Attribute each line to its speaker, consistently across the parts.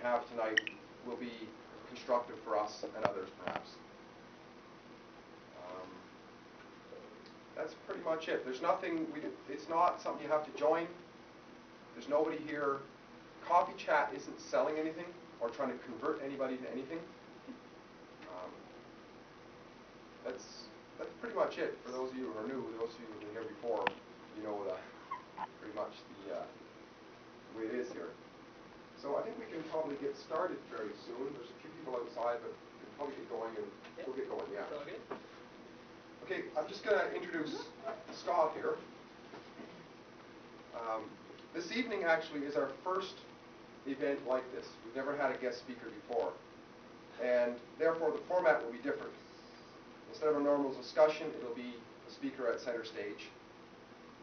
Speaker 1: have tonight will be constructive for us and others, perhaps. That's pretty much it. There's nothing, it's not something you have to join. There's nobody here. Coffee Chat isn't selling anything or trying to convert anybody to anything. That's pretty much it. For those of you who are new, those of you who've been here before, you know pretty much the way it is here. So I think we can probably get started very soon. There's a few people outside, but we can probably get going, and we'll get going, yeah. Okay, I'm just going to introduce Scott here. This evening actually is our first event like this. We've never had a guest speaker before, and therefore the format will be different. Instead of a normal discussion, it'll be a speaker at center stage,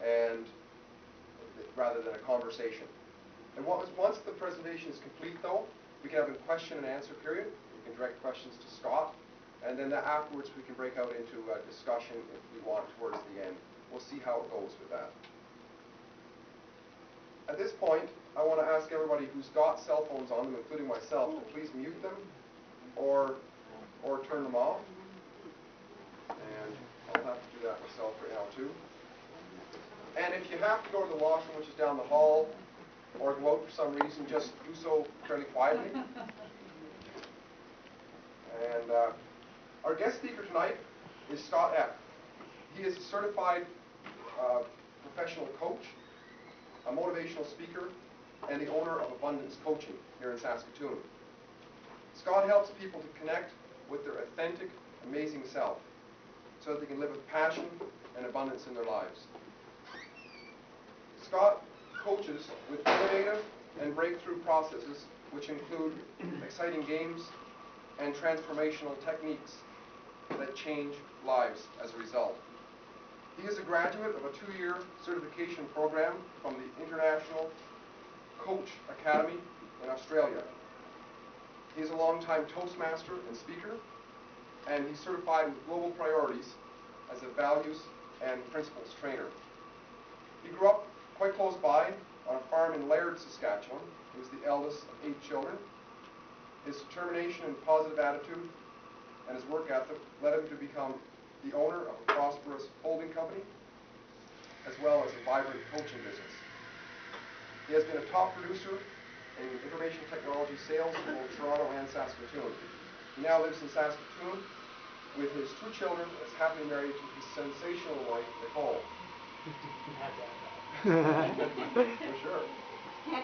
Speaker 1: and rather than a conversation. And once the presentation is complete, though, we can have a question and answer period. We can direct questions to Scott, and then afterwards we can break out into a discussion if we want towards the end. We'll see how it goes with that. At this point, I want to ask everybody who's got cell phones on them, including myself, to please mute them or turn them off. And I'll have to do that myself right now too. And if you have to go to the washroom, which is down the hall, or go out for some reason, just do so fairly quietly. And our guest speaker tonight is Scott F. He is a certified professional coach, a motivational speaker, and the owner of Abundance Coaching here in Saskatoon. Scott helps people to connect with their authentic, amazing self so that they can live with passion and abundance in their lives. Scott coaches with innovative and breakthrough processes which include exciting games and transformational techniques that change lives as a result. He is a graduate of a 2-year certification program from the International Coach Academy in Australia. He is a longtime Toastmaster and speaker, and he's certified with Global Priorities as a values and principles trainer. He grew up quite close by on a farm in Laird, Saskatchewan. He was the eldest of 8 children. His determination and positive attitude and his work ethic led him to become the owner of a prosperous holding company, as well as a vibrant coaching business. He has been a top producer in information technology sales in both Toronto and Saskatoon. He now lives in Saskatoon with his 2 children and is happily married to his sensational wife, Nicole. For sure.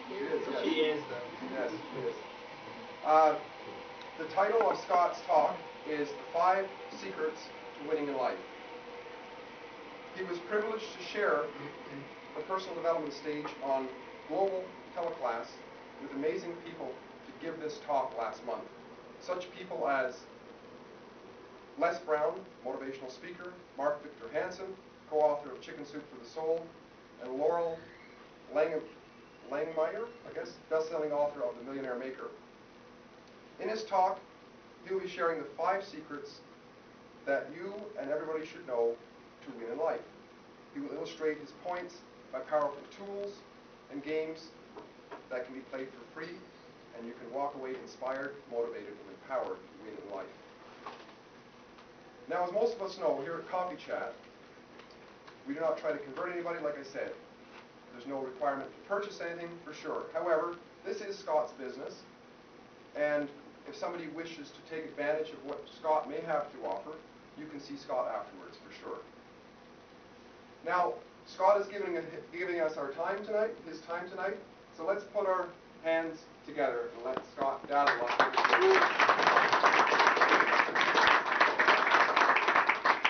Speaker 1: She is, yes.
Speaker 2: She is, though.
Speaker 1: Yes, she is. The title of Scott's talk is The 5 Secrets to Winning in Life. He was privileged to share the personal development stage on global teleclass with amazing people to give this talk last month. Such people as Les Brown, motivational speaker, Mark Victor Hansen, co-author of Chicken Soup for the Soul, and Laurel Langmeyer, I guess, best-selling author of The Millionaire Maker. In his talk, he will be sharing the 5 secrets that you and everybody should know to win in life. He will illustrate his points by powerful tools and games that can be played for free, and you can walk away inspired, motivated, and empowered to win in life. Now, as most of us know, here at Coffee Chat, we do not try to convert anybody, like I said. There's no requirement to purchase anything, for sure. However, this is Scott's business, and if somebody wishes to take advantage of what Scott may have to offer, you can see Scott afterwards, for sure. Now, Scott is giving us our time tonight, his time tonight, so let's put our hands together and let Scott dazzle us.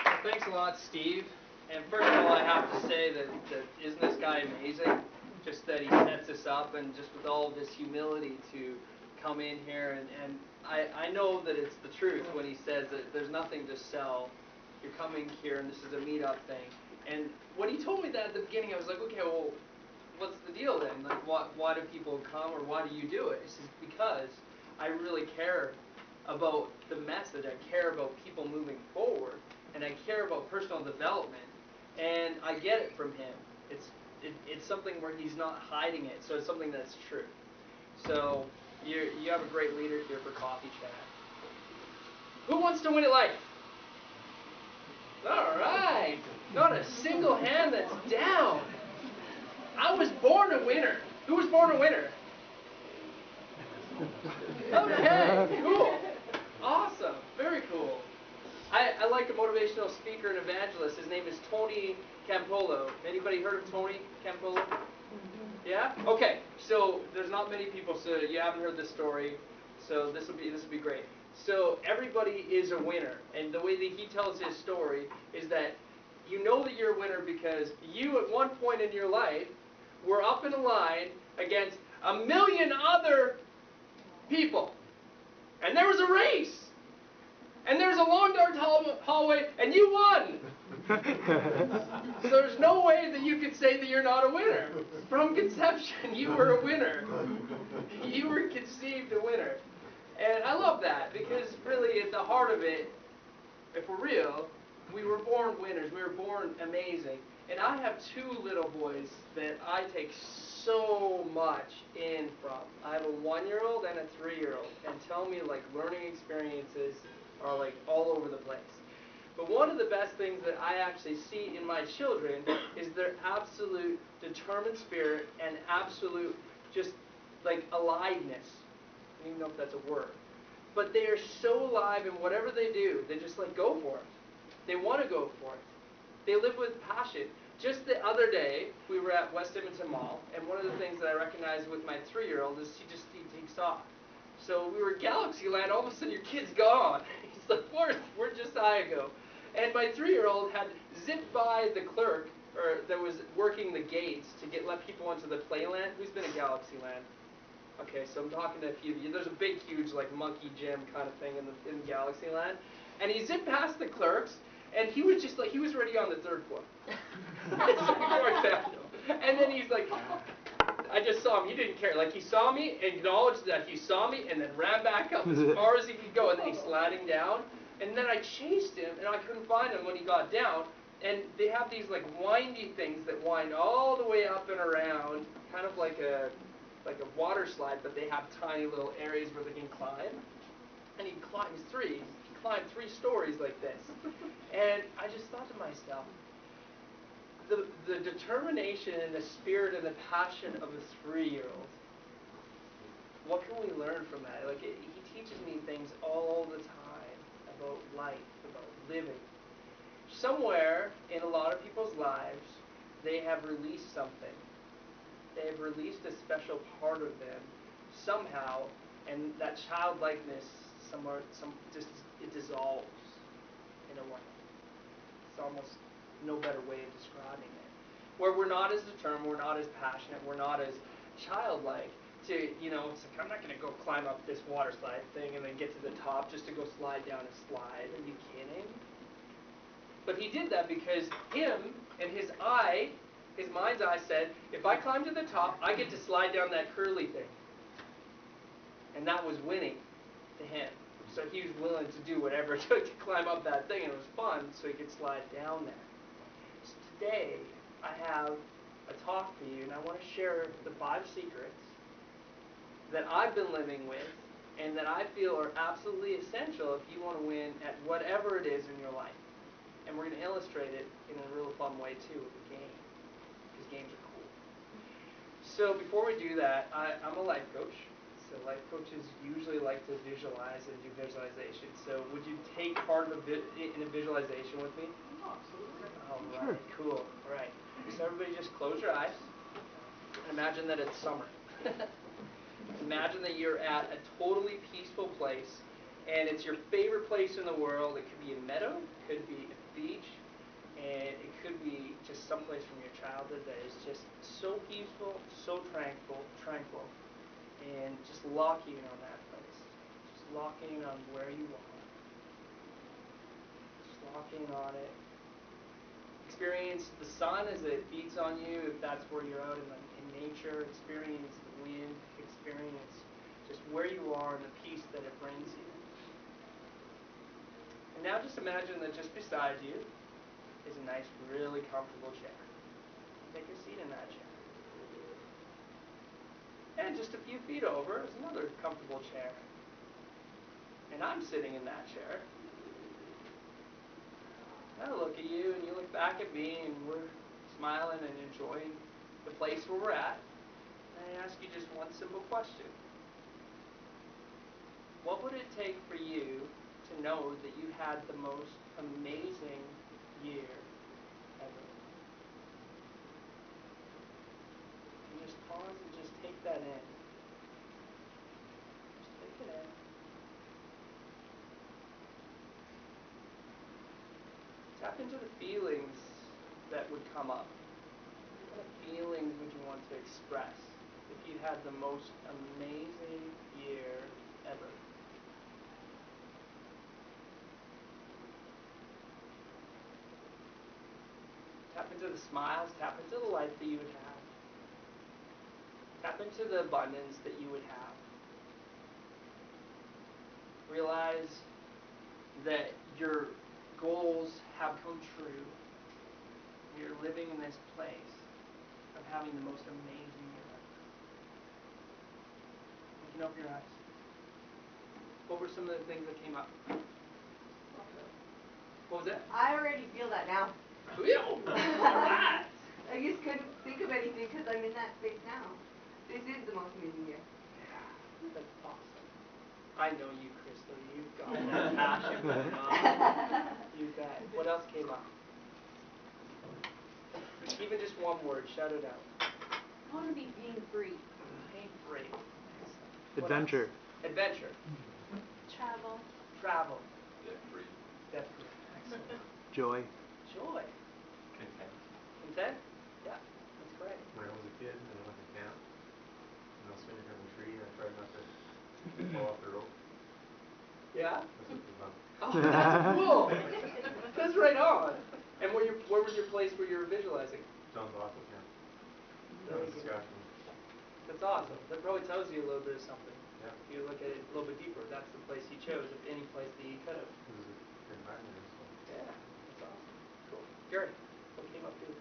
Speaker 2: Well, thanks a lot, Steve. And first of all, I have to say that isn't this guy amazing? Just that he sets us up, and just with all of this humility to come in here, and I know that it's the truth when he says that there's nothing to sell. You're coming here, and this is a meetup thing. And when he told me that at the beginning, I was like, okay, well, what's the deal then? Like, why do people come, or why do you do it? He says, because I really care about the message. I care about people moving forward, and I care about personal development. And I get it from him. It's something where he's not hiding it, so it's something that's true. So you have a great leader here for coffee chat. Who wants to win at life? All right. Not a single hand that's down. I was born a winner. Who was born a winner? Okay, cool. Awesome. Very cool. I like a motivational speaker and evangelist. His name is Tony Campolo. Anybody heard of Tony Campolo? Yeah? Okay. So there's not many people, so you haven't heard this story. So this will be great. So everybody is a winner, and the way that he tells his story is that you know that you're a winner because you at one point in your life were up in a line against a million other people, and there was a race, and there was a long dark hallway, and you won. So there's no way that you could say that you're not a winner. From conception, you were a winner. You were conceived a winner. And I love that because really at the heart of it, if we're real, we were born winners. We were born amazing. And I have two little boys that I take so much in from. I have a 1-year-old and a 3-year-old, and tell me like learning experiences are like all over the place. But one of the best things that I actually see in my children is their absolute determined spirit and absolute just like aliveness. I don't even know if that's a word. But they are so alive in whatever they do, they just like go for it. They want to go for it. They live with passion. Just the other day, we were at West Edmonton Mall, and one of the things that I recognize with my 3-year-old is he takes off. So we were at Galaxyland, all of a sudden your kid's gone. He's like, where'd Josiah go? And my 3-year-old had zipped by the clerk that was working the gates to let people into the playland. Who's been at Galaxyland? Okay, so I'm talking to a few of you. There's a big, huge, like, monkey gym kind of thing in Galaxyland. And he zipped past the clerks, and he was just like, he was already on the 3rd floor. So before I found him. And then he's like, I just saw him. He didn't care. Like, he saw me, acknowledged that he saw me, and then ran back up as far as he could go, and then he's sliding down. And then I chased him, and I couldn't find him when he got down. And they have these, like, windy things that wind all the way up and around, kind of like a water slide, but they have tiny little areas where they can climb. And he climbs 3. He climbed 3 stories like this. And I just thought to myself, the determination and the spirit and the passion of a 3-year-old, what can we learn from that? Like, he teaches me things all the time about life, about living. Somewhere in a lot of people's lives, they have released something. They have released a special part of them somehow, and that childlikeness it dissolves in a way. It's almost no better way of describing it. Where we're not as determined, we're not as passionate, we're not as childlike to, it's like, I'm not going to go climb up this water slide thing and then get to the top just to go slide down a slide. Are you kidding? But he did that because him and his mind's eye said, if I climb to the top, I get to slide down that curly thing. And that was winning to him. So he was willing to do whatever it took to climb up that thing, and it was fun, so he could slide down there. So today, I have a talk for you, and I want to share the 5 secrets that I've been living with, and that I feel are absolutely essential if you want to win at whatever it is in your life. And we're going to illustrate it in a real fun way, too, with a game. Because games are cool. So before we do that, I'm a life coach. So life coaches usually like to visualize and do visualization. So would you take part in a visualization with me?
Speaker 3: Oh, absolutely.
Speaker 2: All right, cool. All right. So everybody just close your eyes and imagine that it's summer. Imagine that you're at a totally peaceful place, and it's your favorite place in the world. It could be a meadow, it could be a beach, and it could be just someplace from your childhood that is just so peaceful, so tranquil, and just locking in on that place. Just locking in on where you are. Just locking in on it. Experience the sun as it beats on you, if that's where you're out in nature. Experience the wind. Experience just where you are and the peace that it brings you. And now just imagine that just beside you is a nice, really comfortable chair. Take a seat in that chair. And just a few feet over is another comfortable chair. And I'm sitting in that chair. And I look at you, and you look back at me, and we're smiling and enjoying the place where we're at. And I ask you just one simple question. What would it take for you to know that you had the most amazing year ever? And just pause and just take that in. Just take it in. Tap into the feelings that would come up. What feelings would you want to express if you had the most amazing year ever? Tap into the smiles, tap into the life that you would have. Tap into the abundance that you would have. Realize that your goals have come true. You're living in this place of having the most amazing year ever. You can open your eyes. What were some of the things that came up? What was that?
Speaker 3: I already feel that now.
Speaker 2: All right.
Speaker 3: I just couldn't think of anything because I'm in that space now. This is the most amazing year.
Speaker 2: Yeah, that's awesome. I know you, Crystal. You've got that passion going on. You bet. What else came up? Even just one word. Shout it out.
Speaker 3: I want to be pain free.
Speaker 2: Pain free.
Speaker 4: Adventure.
Speaker 2: Adventure.
Speaker 3: Travel.
Speaker 2: Travel.
Speaker 5: Debt free.
Speaker 2: Debt free. Excellent.
Speaker 4: Joy.
Speaker 2: Joy.
Speaker 5: Content.
Speaker 2: Content? Yeah, that's great.
Speaker 5: When I was a kid and I went to camp, and I was swinging from the tree and I tried not to fall off the rope.
Speaker 2: Yeah?
Speaker 5: That's what it was about.
Speaker 2: Oh, that's cool. That's right on. And where was your place where you were visualizing?
Speaker 5: John's Aqua Camp.
Speaker 2: Very
Speaker 5: Down in
Speaker 2: good.
Speaker 5: Saskatchewan.
Speaker 2: That's awesome. That probably tells you a little bit of something.
Speaker 5: Yeah.
Speaker 2: If you look at it a little bit deeper, that's the place you chose, if any place that you could have.
Speaker 5: It was a good environment there, so.
Speaker 2: Yeah, that's awesome. Cool. Gary, what came up for you?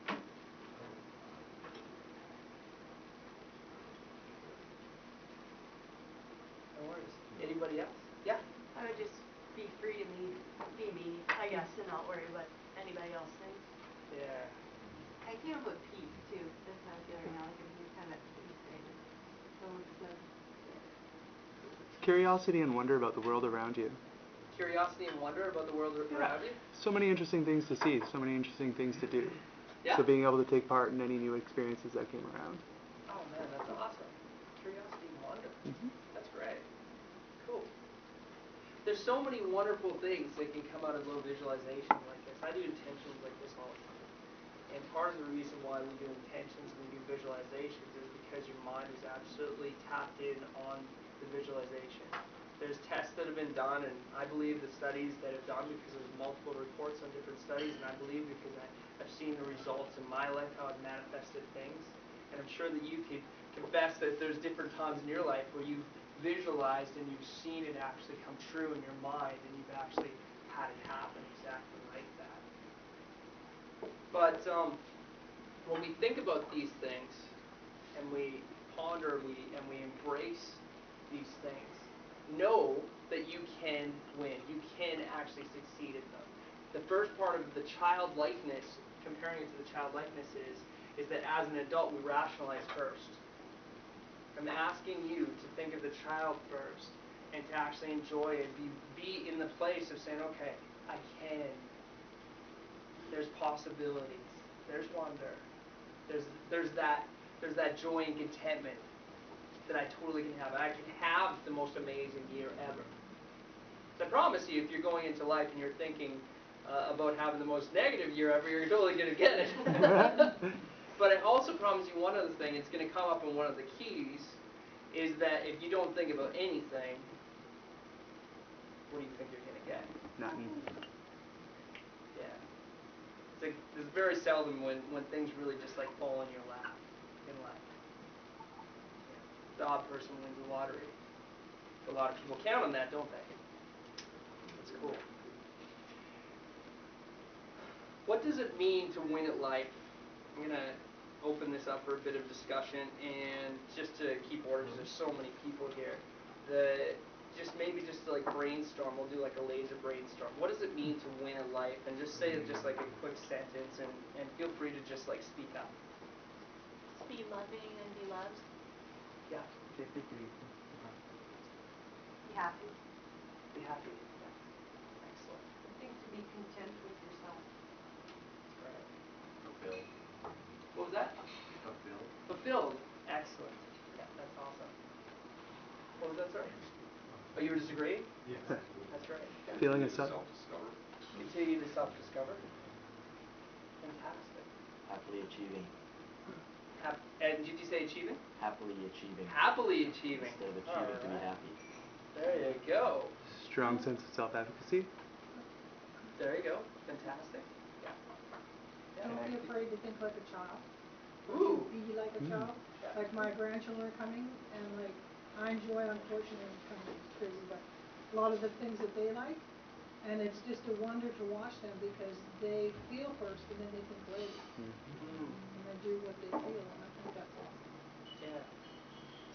Speaker 2: No worries. Anybody else? Yeah?
Speaker 3: I would just be free to be me, I guess, and not worry what anybody else thinks.
Speaker 2: Yeah.
Speaker 3: I came up with peace too. That's how I feel right now. Like I'm just kind of at peace and so yeah.
Speaker 4: Curiosity and wonder about the world around you.
Speaker 2: Curiosity and wonder about the world around you?
Speaker 4: So many interesting things to see, so many interesting things to do.
Speaker 2: Yeah.
Speaker 4: So being able to take part in any new experiences that came around.
Speaker 2: Oh man, that's awesome. Curiosity and wonder. That's great. Cool. There's so many wonderful things that can come out of little visualizations like this. I do intentions like this all the time. And part of the reason why we do intentions and we do visualizations is because your mind is absolutely tapped in on the visualization. There's tests that have been done, and I believe the studies that have done because there's multiple reports on different studies, and I believe because I've seen the results in my life, how I've manifested things. And I'm sure that you could confess that there's different times in your life where you've visualized and you've seen it actually come true in your mind, and you've actually had it happen exactly like that. But when we think about these things, and we ponder, and we embrace these things, know that you can win. You can actually succeed in them. The first part of the childlikeness, comparing it to the childlikeness is that as an adult we rationalize first. I'm asking you to think of the child first and to actually enjoy and be in the place of saying, okay, I can. There's possibilities. There's wonder. There's that joy and contentment that I totally can have. I can have the most amazing year ever. So I promise you, if you're going into life and you're thinking about having the most negative year ever, you're totally going to get it. But I also promise you one other thing. It's going to come up in one of the keys, is that if you don't think about anything, what do you think you're going to get?
Speaker 4: Nothing.
Speaker 2: Yeah. It's very seldom when things really just like fall in your lap in life. The odd person wins the lottery. A lot of people count on that, don't they? That's cool. What does it mean to win at life? I'm going to open this up for a bit of discussion, and just to keep order, because there's so many people here, just maybe just to like brainstorm, we'll do like a laser brainstorm. What does it mean to win a life? And just say just like a quick sentence, and feel free to just like speak up.
Speaker 3: Be loving and be loved.
Speaker 2: Yeah.
Speaker 3: Be happy.
Speaker 2: Be happy. Yeah. Excellent.
Speaker 3: I think to be content with yourself.
Speaker 2: Right.
Speaker 5: Fulfilled.
Speaker 2: What was that?
Speaker 5: Fulfilled.
Speaker 2: Fulfilled. Excellent. Yeah, that's awesome. What was that, sorry? Oh, you were disagreeing?
Speaker 5: Yes.
Speaker 2: That's right. Yeah.
Speaker 4: Feeling a
Speaker 1: Self-discover.
Speaker 2: Continue to self-discover. Fantastic.
Speaker 6: Happily achieving.
Speaker 2: And did you say achieving?
Speaker 6: Happily achieving.
Speaker 2: Happily achieving.
Speaker 6: Instead of achieving to be
Speaker 2: Alright.
Speaker 6: happy.
Speaker 2: There you go.
Speaker 4: Strong sense of self-advocacy.
Speaker 2: There you go. Fantastic. Yeah.
Speaker 7: Don't be afraid to think like a child.
Speaker 2: Ooh.
Speaker 7: Be like a child.
Speaker 2: Yeah.
Speaker 7: Like my grandchildren are coming, and like I enjoy, unfortunately, it's kind of crazy, but a lot of the things that they like, and it's just a wonder to watch them because they feel first and then they think later, and they do what they feel, and I think that's awesome.
Speaker 2: Yeah.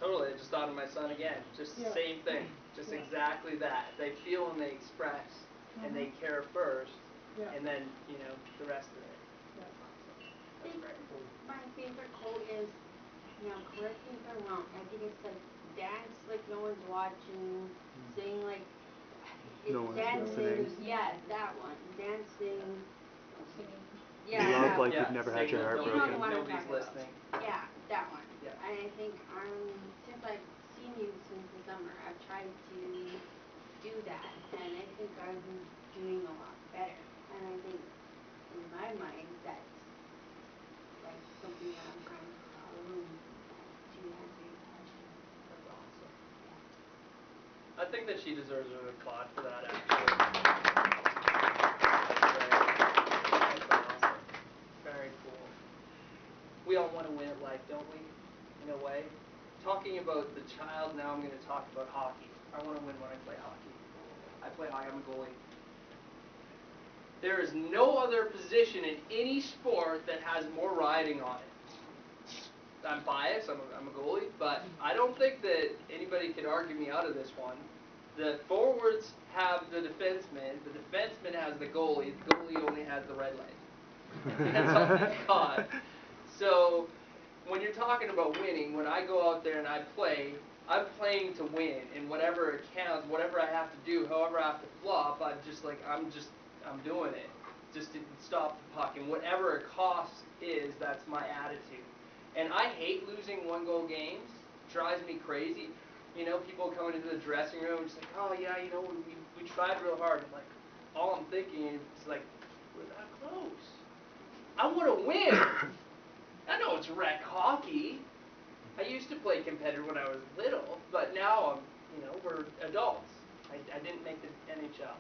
Speaker 2: Totally. I just thought of my son again. Just the
Speaker 7: Yeah.
Speaker 2: same thing. Just
Speaker 7: Yeah.
Speaker 2: exactly that. They feel and they express, and they care first,
Speaker 7: Yeah.
Speaker 2: and then, the rest of it.
Speaker 7: Yeah.
Speaker 2: That's great.
Speaker 8: My favorite quote is, now correct me if I'm wrong, I think it's like dance like no one's watching, sing like
Speaker 4: No one's
Speaker 8: dancing,
Speaker 4: listening.
Speaker 8: yeah, that one, dancing,
Speaker 7: Singing.
Speaker 8: yeah,
Speaker 4: Love
Speaker 8: that
Speaker 4: like
Speaker 8: one.
Speaker 4: you've never had
Speaker 2: sing
Speaker 4: your heart
Speaker 2: with
Speaker 8: You know the
Speaker 4: broken.
Speaker 8: one I'm
Speaker 2: nobody's
Speaker 8: talking about.
Speaker 2: listening.
Speaker 8: Yeah, that one.
Speaker 2: Yeah.
Speaker 8: And I think since I've seen you since the summer, I've tried to do that, and I think I'm doing a lot better. And I think in my mind that's like something that I'm trying to follow to answer your question.
Speaker 2: That's awesome. I think that she deserves an applaud for that, actually. That's awesome. Very cool. We all want to win at life, don't we? In a way. Talking about the child, now I'm going to talk about hockey. I want to win when I play hockey. I play hockey, I'm a goalie. There is no other position in any sport that has more riding on it. I'm biased, I'm a goalie, but I don't think that anybody could argue me out of this one. The forwards have the defenseman has the goalie only has the red leg. That's all they've got. So, when you're talking about winning, when I go out there and I play, I'm playing to win, and whatever it counts, whatever I have to do, however I have to flop, I'm doing it. Just to stop the puck, and whatever it costs that's my attitude. And I hate losing 1-goal games. It drives me crazy. People coming into the dressing room just like, oh yeah, we tried real hard. And like, all I'm thinking is like, we're that close. I want to win. I know it's rec hockey. I used to play competitive when I was little, but now we're adults. I didn't make the NHL.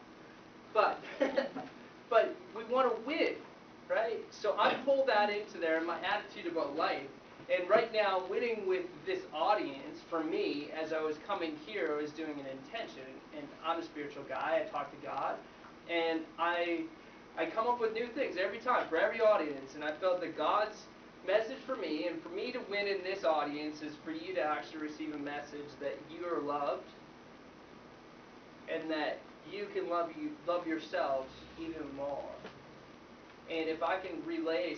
Speaker 2: But but we want to win, right? So I pull that into there in my attitude about life. And right now, winning with this audience, for me, as I was coming here, I was doing an intention. And I'm a spiritual guy. I talk to God. And I come up with new things every time for every audience. And I felt that God's message for me, and for me to win in this audience, is for you to actually receive a message that you are loved, and that you can love yourselves even more. And if I can relay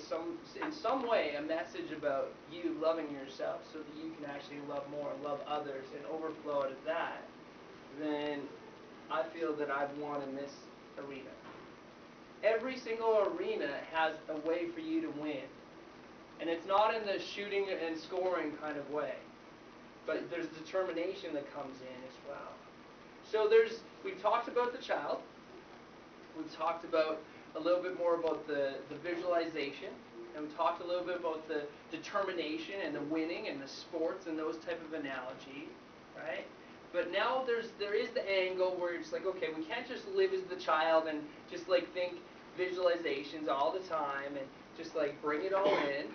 Speaker 2: in some way a message about you loving yourself so that you can actually love more and love others and overflow out of that, then I feel that I've won in this arena. Every single arena has a way for you to win. And it's not in the shooting and scoring kind of way, but there's determination that comes in as well. So we've talked about the child. We've talked about a little bit more about the visualization, and we talked a little bit about the determination and the winning and the sports and those type of analogies, right? But now there is the angle where it's like, okay, we can't just live as the child and just like think visualizations all the time and just like bring it all in.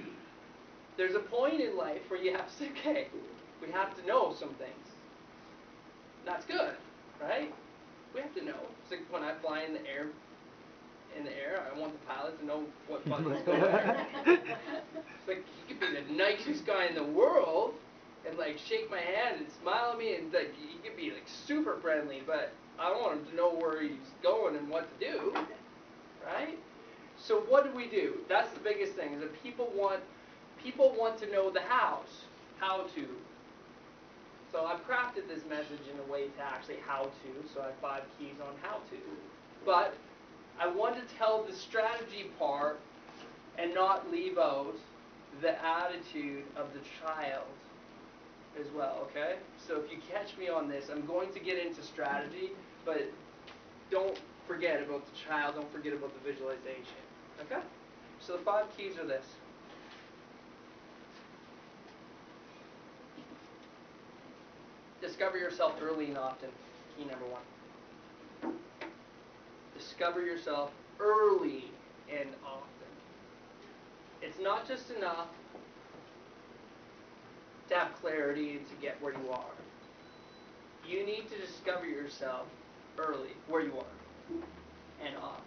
Speaker 2: There's a point in life where you have to say, okay, we have to know some things. That's good, right? We have to know. It's like when I fly in the air, in the air. I want the pilot to know what buttons go where. It's like, he could be the nicest guy in the world and like shake my hand and smile at me, and like he could be like super friendly, but I want him to know where he's going and what to do, right? So what do? That's the biggest thing, is that people want to know the how to. So I've crafted this message in a way to actually how to, so I have 5 keys on how to. But I want to tell the strategy part and not leave out the attitude of the child as well, okay? So if you catch me on this, I'm going to get into strategy, but don't forget about the child, don't forget about the visualization, okay? So the 5 keys are this. Discover yourself early and often. Key number 1. Discover yourself early and often. It's not just enough to have clarity and to get where you are. You need to discover yourself early, where you are, and often.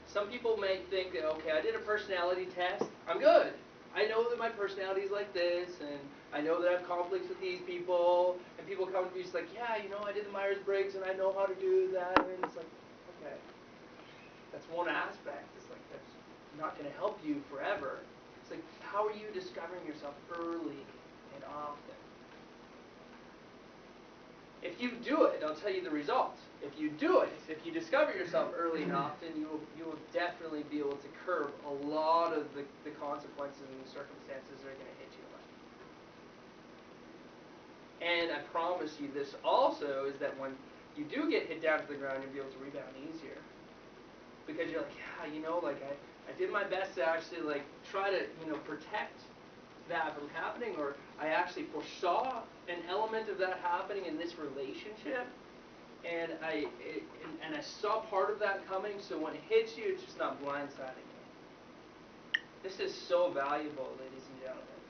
Speaker 2: Some people may think that, okay, I did a personality test, I'm good. I know that my personality is like this, and I know that I have conflicts with these people, and people come to me and like, yeah, you know, I did the Myers-Briggs, and I know how to do that, and it's like, okay, that's one aspect. It's like, that's not going to help you forever. It's like, how are you discovering yourself early and often? If you do it, I'll tell you the results. If you do it, if you discover yourself early and often, you will definitely be able to curb a lot of the consequences and the circumstances that are going to hit you in life. And I promise you this also, is that when you do get hit down to the ground, you'll be able to rebound easier. Because you're like, yeah, you know, like I did my best to actually like try to, you know, protect that from happening, or I actually foresaw an element of that happening in this relationship, and I saw part of that coming, so when it hits you, it's just not blindsiding you. This is so valuable, ladies and gentlemen,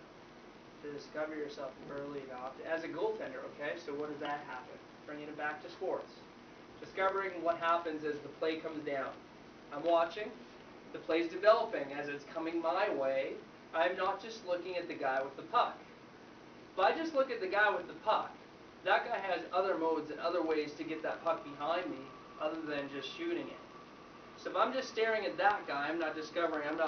Speaker 2: to discover yourself early and often. As a goaltender, okay, so what does that happen? Bringing it back to sports. Discovering what happens as the play comes down. I'm watching, the play's developing as it's coming my way. I'm not just looking at the guy with the puck. If I just look at the guy with the puck, that guy has other modes and other ways to get that puck behind me other than just shooting it. So if I'm just staring at that guy, I'm not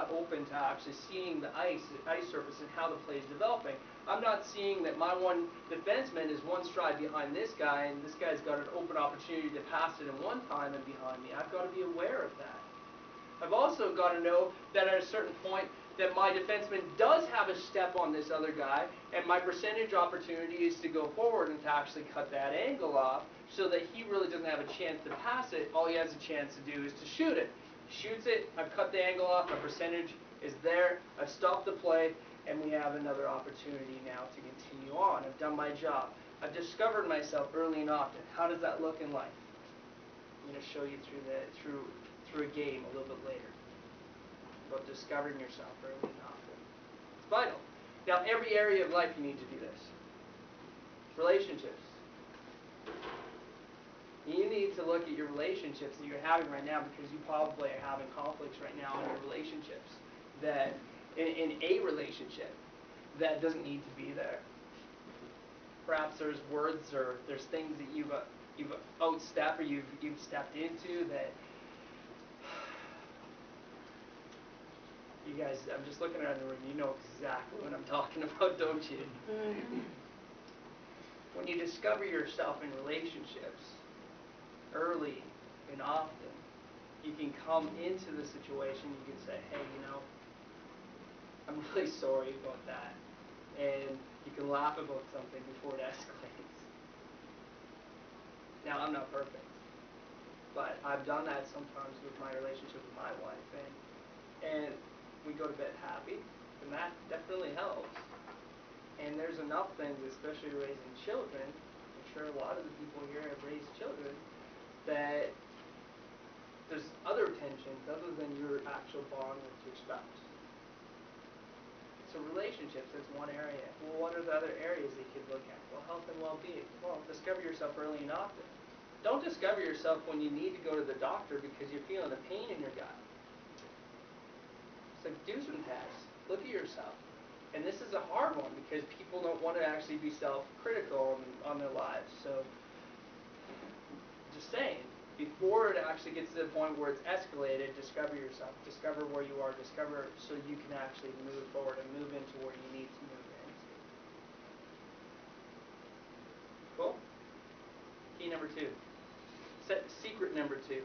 Speaker 2: open to actually seeing the ice surface and how the play is developing. I'm not seeing that my one defenseman is one stride behind this guy, and this guy's got an open opportunity to pass it in one time and behind me. I've got to be aware of that. I've also got to know that at a certain point that my defenseman does have a step on this other guy, and my percentage opportunity is to go forward and to actually cut that angle off so that he really doesn't have a chance to pass it. All he has a chance to do is to shoot it. He shoots it, I've cut the angle off, my percentage is there, I've stopped the play, and we have another opportunity now to continue on. I've done my job. I've discovered myself early and often. How does that look in life? I'm going to show you through a game a little bit later about discovering yourself early and often. It's vital. Now, every area of life you need to do this. Relationships. You need to look at your relationships that you're having right now, because you probably are having conflicts right now in your relationships, that in a relationship that doesn't need to be there. Perhaps there's words or there's things that you've outstepped or you've stepped into that you guys, I'm just looking around the room, you know exactly what I'm talking about, don't you?
Speaker 8: Mm-hmm.
Speaker 2: When you discover yourself in relationships early and often, you can come into the situation, you can say, hey, you know, I'm really sorry about that. And you can laugh about something before it escalates. Now, I'm not perfect, but I've done that sometimes with my relationship with my wife, and we go to bed happy, and that really helps. And there's enough things, especially raising children, I'm sure a lot of the people here have raised children, that there's other tensions other than your actual bond with your spouse. So relationships is one area. Well, what are the other areas that you could look at? Well, health and well-being. Well, discover yourself early and often. Don't discover yourself when you need to go to the doctor because you're feeling a pain in your gut. It's like, do some tests. Look at yourself. And this is a hard one because people don't want to actually be self-critical on their lives. So, just saying, before it actually gets to the point where it's escalated, discover yourself. Discover where you are. Discover so you can actually move forward and move into where you need to move into. Cool? Key number 2. Secret number 2.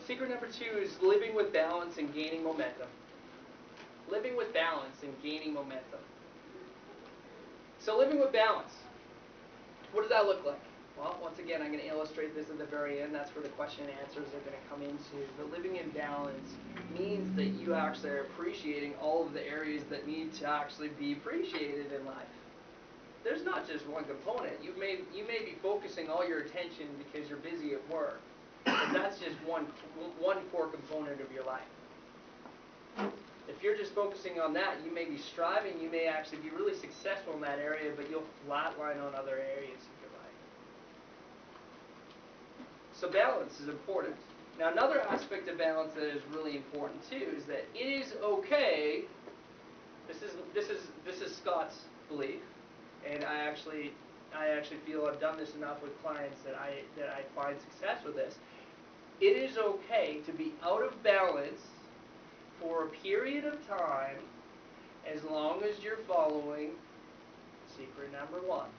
Speaker 2: Secret number 2 is living with balance and gaining momentum. Living with balance and gaining momentum. So living with balance, what does that look like? Well, once again, I'm going to illustrate this at the very end. That's where the question and answers are going to come into. But living in balance means that you actually are appreciating all of the areas that need to actually be appreciated in life. There's not just one component. You may be focusing all your attention because you're busy at work, but that's just one core component of your life. If you're just focusing on that, you may be striving, you may actually be really successful in that area, but you'll flatline on other areas of your life. So balance is important. Now another aspect of balance that is really important too is that it is okay. This is Scott's belief, and I actually feel I've done this enough with clients that I find success with this. It is okay to be out of balance for a period of time as long as you're following secret number 1.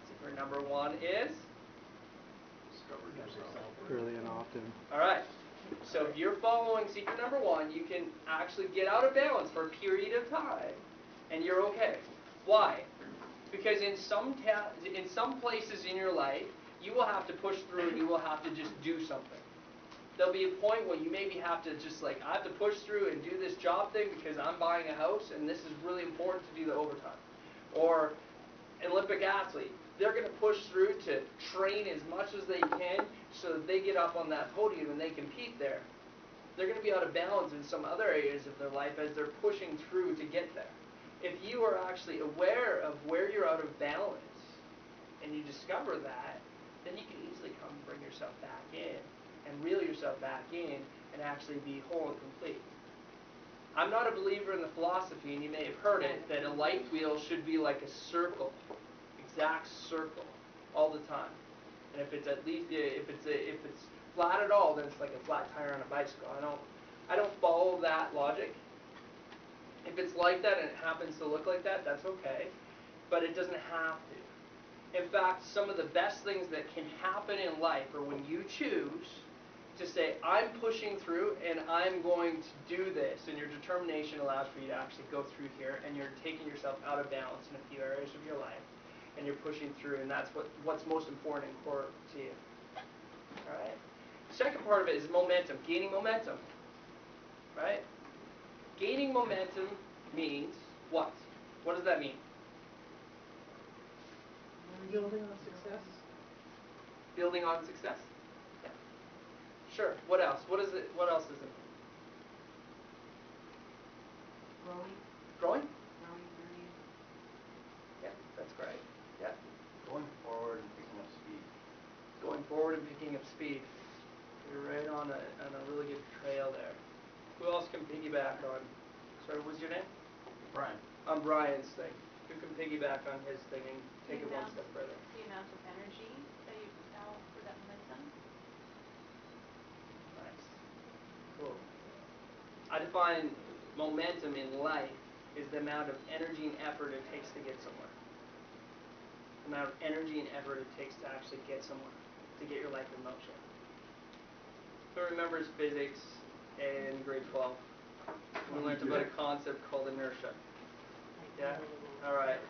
Speaker 2: Secret number 1 is?
Speaker 1: Discover yourself.
Speaker 4: Early and often.
Speaker 2: Alright, so if you're following secret number 1, you can actually get out of balance for a period of time and you're okay. Why? Because in some places in your life, you will have to push through and you will have to just do something. There'll be a point where you maybe have to just like, I have to push through and do this job thing because I'm buying a house and this is really important to do the overtime. Or an Olympic athlete, they're going to push through to train as much as they can so that they get up on that podium and they compete there. They're going to be out of balance in some other areas of their life as they're pushing through to get there. If you are actually aware of where you're out of balance and you discover that, then you can easily come and bring yourself back in and reel yourself back in and actually be whole and complete. I'm not a believer in the philosophy, and you may have heard it, that a light wheel should be like a circle, exact circle, all the time. And if it's at least if it's flat at all, then it's like a flat tire on a bicycle. I don't follow that logic. If it's like that and it happens to look like that, that's okay, but it doesn't have to. In fact, some of the best things that can happen in life are when you choose to say, I'm pushing through and I'm going to do this, and your determination allows for you to actually go through here, and you're taking yourself out of balance in a few areas of your life, and you're pushing through, and that's what's most important and core to you. Alright? Second part of it is momentum, gaining momentum. Right? Gaining momentum means what? What does that mean?
Speaker 7: Building on success.
Speaker 2: Building on success? Yeah. Sure. What else? What is it? What else is it?
Speaker 3: Growing,
Speaker 2: Growing?
Speaker 3: learning.
Speaker 2: Yeah, that's great. Yeah.
Speaker 5: Going forward and picking up speed.
Speaker 2: Going forward and picking up speed. You're right on a really good trail there. Who else can piggyback on? Sorry, what's your name?
Speaker 5: Brian.
Speaker 2: On Brian's thing. Who can piggyback on his thing and take it one step further?
Speaker 3: The amount of energy that you put out for that momentum.
Speaker 2: Nice. Cool. I define momentum in life is the amount of energy and effort it takes to get somewhere. The amount of energy and effort it takes to actually get somewhere, to get your life in motion. Who remembers physics in grade 12? We learned about a concept called inertia. Yeah? Alright.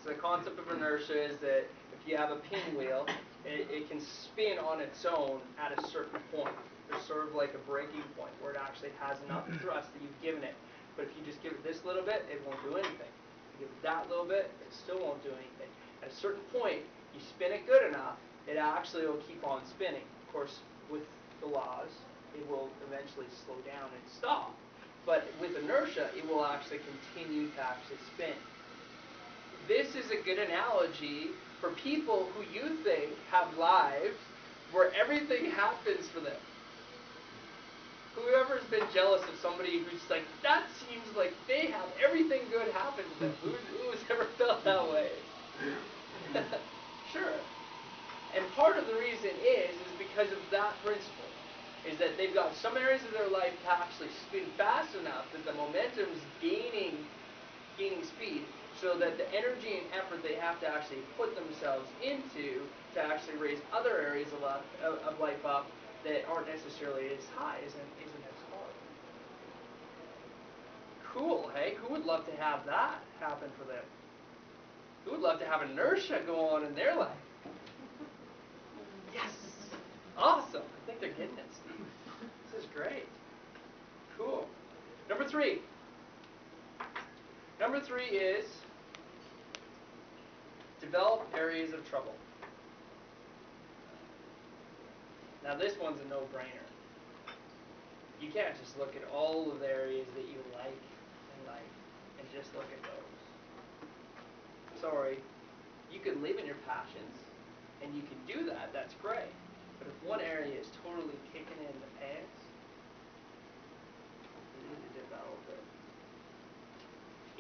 Speaker 2: So the concept of inertia is that if you have a pinwheel, it can spin on its own at a certain point. There's sort of like a breaking point where it actually has enough thrust that you've given it. But if you just give it this little bit, it won't do anything. If you give it that little bit, it still won't do anything. At a certain point, you spin it good enough, it actually will keep on spinning. Of course, with the laws, it will eventually slow down and stop. But with inertia, it will actually continue to actually spin. This is a good analogy for people who you think have lives where everything happens for them. Whoever's been jealous of somebody who's like, that seems like they have everything good happen to them. Who's ever felt that way? Sure. And part of the reason is because of that principle. Is that they've got some areas of their life to actually spin fast enough that the momentum's gaining speed, so that the energy and effort they have to actually put themselves into to actually raise other areas of life up that aren't necessarily as high, isn't as hard. Cool, hey? Who would love to have that happen for them? Who would love to have inertia go on in their life? Yes! Awesome! I think they're getting it, Steve. This is great. Cool. Number 3. Number 3 is develop areas of trouble. Now this one's a no-brainer. You can't just look at all of the areas that you like in life and just look at those. Sorry. You can live in your passions, and you can do that. That's great. But if one area is totally kicking in the pants, you need to develop it.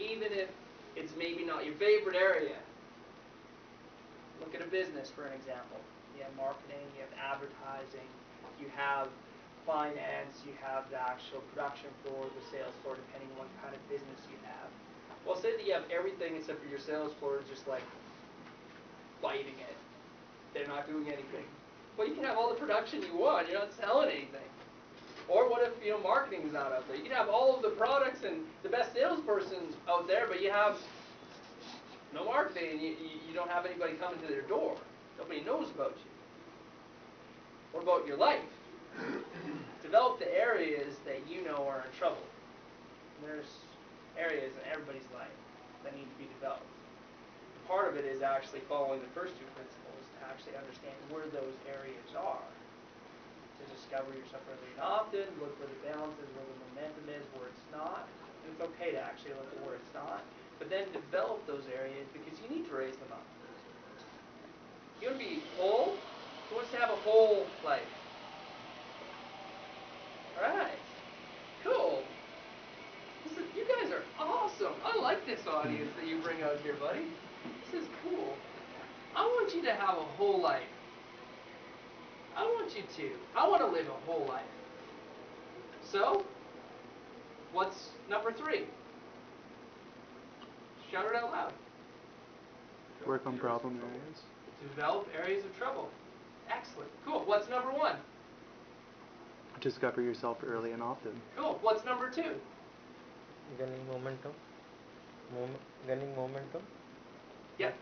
Speaker 2: Even if it's maybe not your favorite area. Look at a business, for an example. You have marketing, you have advertising, you have finance, you have the actual production floor, the sales floor, depending on what kind of business you have. Well, say that you have everything except for your sales floor is just like fighting it. They're not doing anything. Well, you can have all the production you want. You're not selling anything. Or what if, marketing's not out there? You can have all of the products and the best salesperson's out there, but you have no marketing, and you don't have anybody coming to their door. Nobody knows about you. What about your life? Develop the areas that you know are in trouble. And there's areas in everybody's life that need to be developed. Part of it is actually following the first 2 principles to actually understand where those areas are. To discover yourself early and often, look where the balance is, where the momentum is, where it's not. And it's okay to actually look at where it's not. But then develop those areas because you need to raise them up. You want to be whole? Who wants to have a whole life? Alright. Cool. Listen, you guys are awesome. I like this audience that you bring out here, buddy. This is cool. I want you to have a whole life. I want you to. I want to live a whole life. So, what's number 3? Shout it out loud.
Speaker 4: Work on problem areas.
Speaker 2: Develop areas of trouble. Excellent. Cool. What's number 1?
Speaker 4: Discover yourself early and often.
Speaker 2: Cool. What's number 2?
Speaker 5: Gaining momentum. Gaining momentum.
Speaker 2: Yep.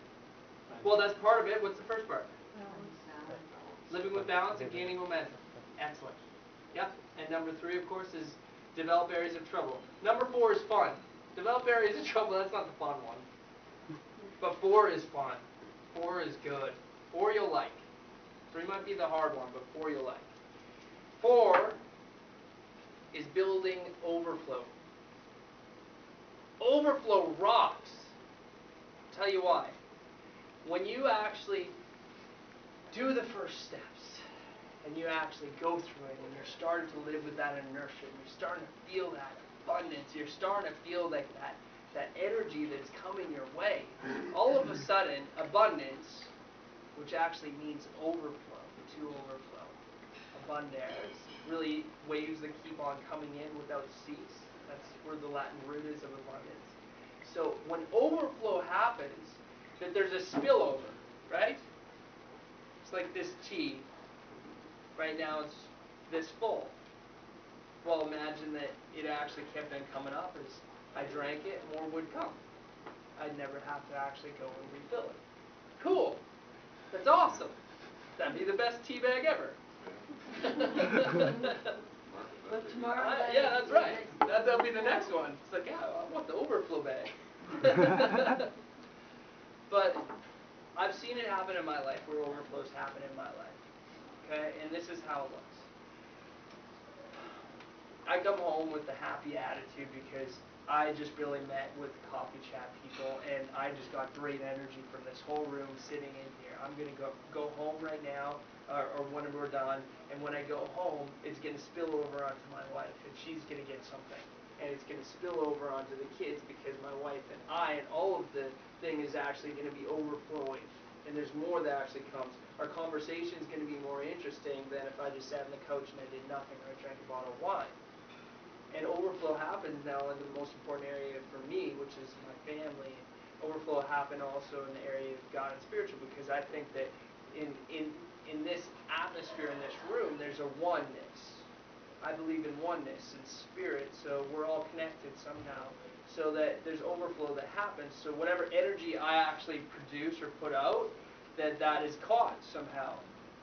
Speaker 2: Well, that's part of it. What's the first part? Living with balance and gaining momentum. Excellent. Yep. And number 3, of course, is develop areas of trouble. Number 4 is fun. Develop areas of trouble. That's not the fun one. But 4 is fun. 4 is good. 4 you'll like. 3 might be the hard one, but 4 you'll like. 4 is building overflow. Overflow rocks. I'll tell you why. When you actually do the first steps and you actually go through it and you're starting to live with that inertia and you're starting to feel that abundance, you're starting to feel like that energy that's coming your way, all of a sudden abundance, which actually means overflow, to overflow, abundance, really waves that keep on coming in without cease. That's where the Latin root is of abundance. So when overflow happens, that there's a spillover, right? It's like this tea. Right now it's this full. Well, imagine that it actually kept on coming up as I drank it, more would come. I'd never have to actually go and refill it. Cool. That's awesome. That'd be the best tea bag ever.
Speaker 3: But tomorrow.
Speaker 2: Yeah, that's right. That'll be the next one. It's like, yeah, I want the overflow bag. But I've seen it happen in my life, where overflows happen in my life. Okay, and this is how it looks. I come home with a happy attitude because I just really met with the coffee chat people, and I just got great energy from this whole room sitting in here. I'm gonna go home right now, or when we're done, and when I go home, it's gonna spill over onto my wife, and she's gonna get something, and it's gonna spill over onto the kids because my wife and I and all of the thing is actually gonna be overflowing, and there's more that actually comes. Our conversation's gonna be more interesting than if I just sat on the couch and I did nothing or I drank a bottle of wine. And overflow happens now in the most important area for me, which is my family. Overflow happened also in the area of God and spiritual, because I think that in this atmosphere, in this room, there's a oneness. I believe in oneness and spirit, so we're all connected somehow, so that there's overflow that happens. So whatever energy I actually produce or put out, that is caught somehow,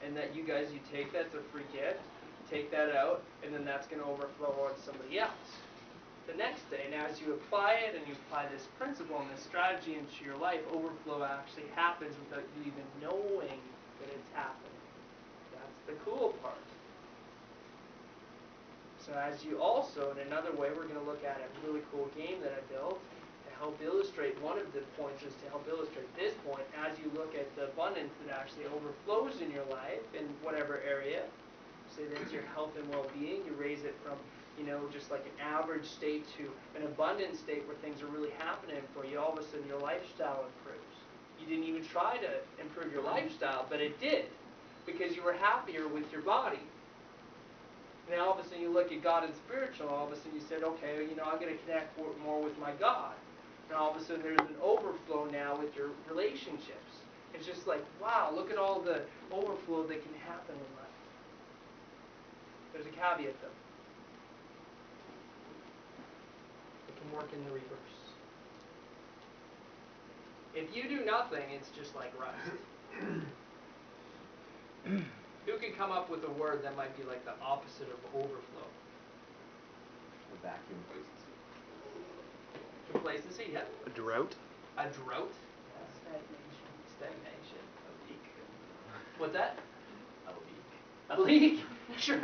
Speaker 2: and that you guys, you take that's a free gift. Take that out, and then that's going to overflow on somebody else the next day. And as you apply it and you apply this principle and this strategy into your life, overflow actually happens without you even knowing that it's happening. That's the cool part. So as you also, in another way, we're going to look at a really cool game that I built to help illustrate, one of the points is to help illustrate this point. As you look at the abundance that actually overflows in your life in whatever area, say that's your health and well-being, you raise it from, just like an average state to an abundant state where things are really happening for you. All of a sudden your lifestyle improves. You didn't even try to improve your lifestyle, but it did, because you were happier with your body. And then all of a sudden you look at God and spiritual, and all of a sudden you said, okay, I'm going to connect more with my God. And all of a sudden there's an overflow now with your relationships. It's just like, wow, look at all the overflow that can happen in life. There's a caveat though. It can work in the reverse. If you do nothing, it's just like rust. Who could come up with a word that might be like the opposite of overflow?
Speaker 6: A vacuum.
Speaker 2: Complacency, yeah.
Speaker 4: A drought?
Speaker 2: A drought. Yeah. Stagnation. A leak. What's that?
Speaker 6: A leak.
Speaker 2: A leak? Sure.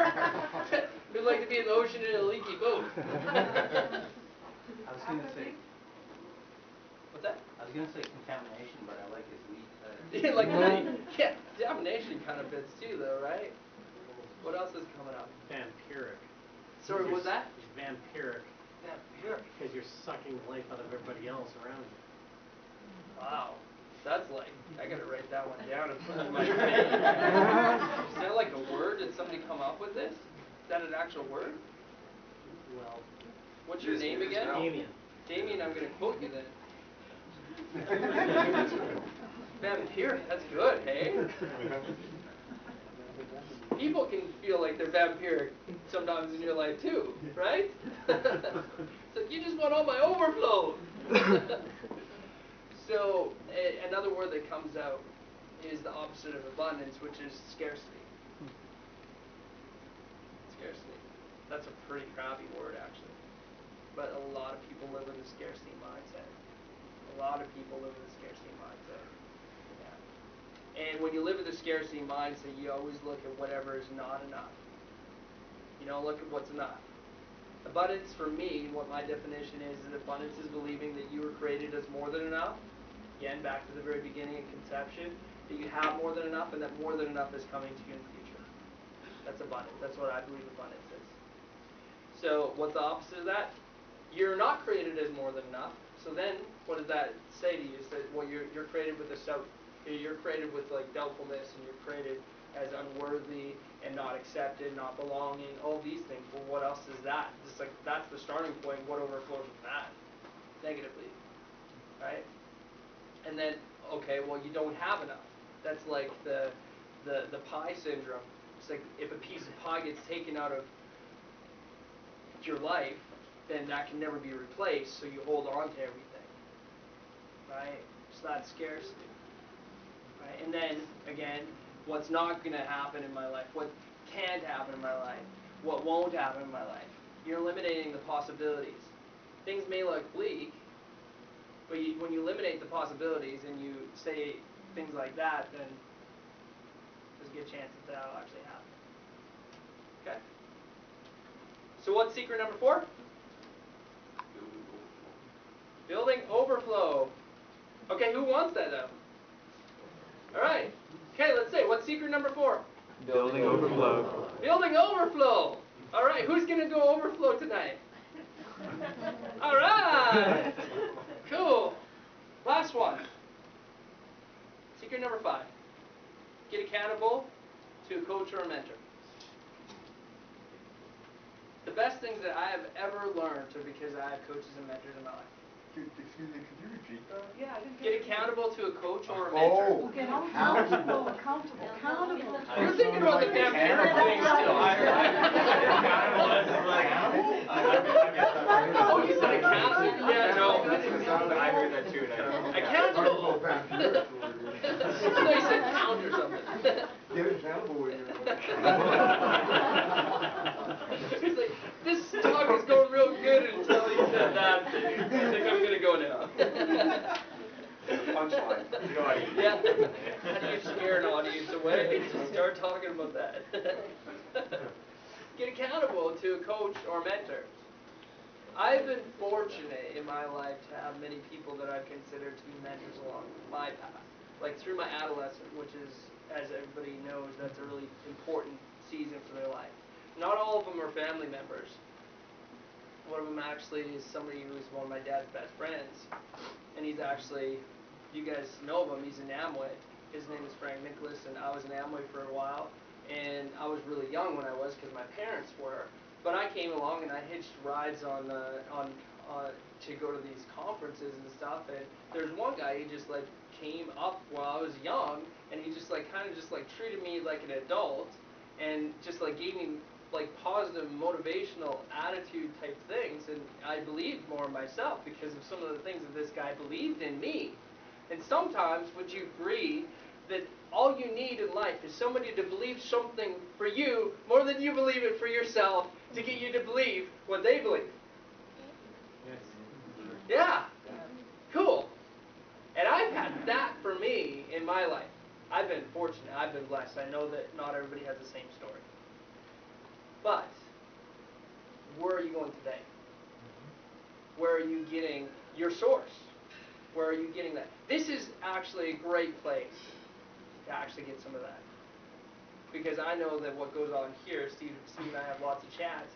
Speaker 2: We'd like to be in the ocean in a leaky boat.
Speaker 5: I was gonna say,
Speaker 2: What's that?
Speaker 5: I was gonna say contamination, but I like his lead.
Speaker 2: Yeah, like that. Yeah, contamination kind of fits too, though, right? What else is coming up?
Speaker 9: Vampiric.
Speaker 2: Sorry, what was that?
Speaker 9: Vampiric.
Speaker 2: Vampiric.
Speaker 9: Because you're sucking the life out of everybody else around you.
Speaker 2: Wow. That's like, I gotta write that one down and put it in my face. Is that like a word? Did somebody come up with this? Is that an actual word?
Speaker 9: Well,
Speaker 2: What's your name again?
Speaker 9: Damien.
Speaker 2: Damien, I'm gonna quote you then. Vampiric, that's good, hey? People can feel like they're vampiric sometimes in your life too, right? It's like, you just want all my overflow. So, another word that comes out is the opposite of abundance, which is scarcity. Scarcity. That's a pretty crappy word, actually. But a lot of people live with a scarcity mindset. A lot of people live with a scarcity mindset. Yeah. And when you live with a scarcity mindset, you always look at whatever is not enough. You don't look at what's enough. Abundance, for me, what my definition is abundance is believing that you were created as more than enough. Again, back to the very beginning of conception, that you have more than enough and that more than enough is coming to you in the future. That's abundance. That's what I believe abundance is. So what's the opposite of that? You're not created as more than enough. So then, what does that say to you? Is that, well, you're created with you're created with like doubtfulness, and you're created as unworthy and not accepted, not belonging, all these things. Well, what else is that? Just like that's the starting point. What overflows from that? Negatively, right? And then, okay, well, you don't have enough. That's like the pie syndrome. It's like if a piece of pie gets taken out of your life, then that can never be replaced, so you hold on to everything, right? So that's scarcity, right? And then, again, what's not going to happen in my life, what can't happen in my life, what won't happen in my life. You're eliminating the possibilities. Things may look bleak, but when you eliminate the possibilities and you say things like that, then there's a good chance that that'll actually happen. Okay? So what's secret number 4? Building overflow. Okay, who wants that though? All right. Okay, let's say, what's secret number 4?
Speaker 4: Building overflow.
Speaker 2: Building overflow. All right, who's going to go overflow tonight? All right. Cool. Last one. Secret number 5. Get accountable to a coach or a mentor. The best things that I have ever learned are because I have coaches and mentors in my life.
Speaker 5: Excuse me, could you repeat that?
Speaker 3: Yeah, I didn't
Speaker 2: Get accountable to a coach or a mentor.
Speaker 5: Oh,
Speaker 7: Get
Speaker 5: accountable.
Speaker 7: accountable.
Speaker 2: You're thinking about the damn parent thing still. Oh, you said accountable? Yeah, no.
Speaker 5: I heard that too.
Speaker 2: Accountable. No, you said count or something.
Speaker 5: Get accountable when you're.
Speaker 2: He's like, this talk is going real good until he said that thing. I think I'm gonna go now.
Speaker 5: Punchline.
Speaker 2: Yeah. How do you scare an audience away? Just start talking about that. Get accountable to a coach or mentor. I've been fortunate in my life to have many people that I've considered to be mentors along my path. Like through my adolescence, which is, as everybody knows, that's a really important season for their life. Not all of them are family members. One of them actually is somebody who is one of my dad's best friends. And he's actually, you guys know of him, he's in Amway. His name is Frank Nicholas, and I was in Amway for a while. And I was really young when I was, because my parents were. But I came along and I hitched rides on to go to these conferences and stuff. And there's one guy, he just like came up while I was young, and he just like kind of just like treated me like an adult, and just like gave me like positive motivational attitude type things. And I believed more in myself because of some of the things that this guy believed in me. And sometimes would you agree that all you need in life is somebody to believe something for you more than you believe it for yourself to get you to believe what they believe? Yeah. Cool. And I've had that for me in my life. I've been fortunate. I've been blessed. I know that not everybody has the same story. But where are you going today? Where are you getting your source? Where are you getting that? This is actually a great place to actually get some of that. Because I know that what goes on here, Steve and I have lots of chats,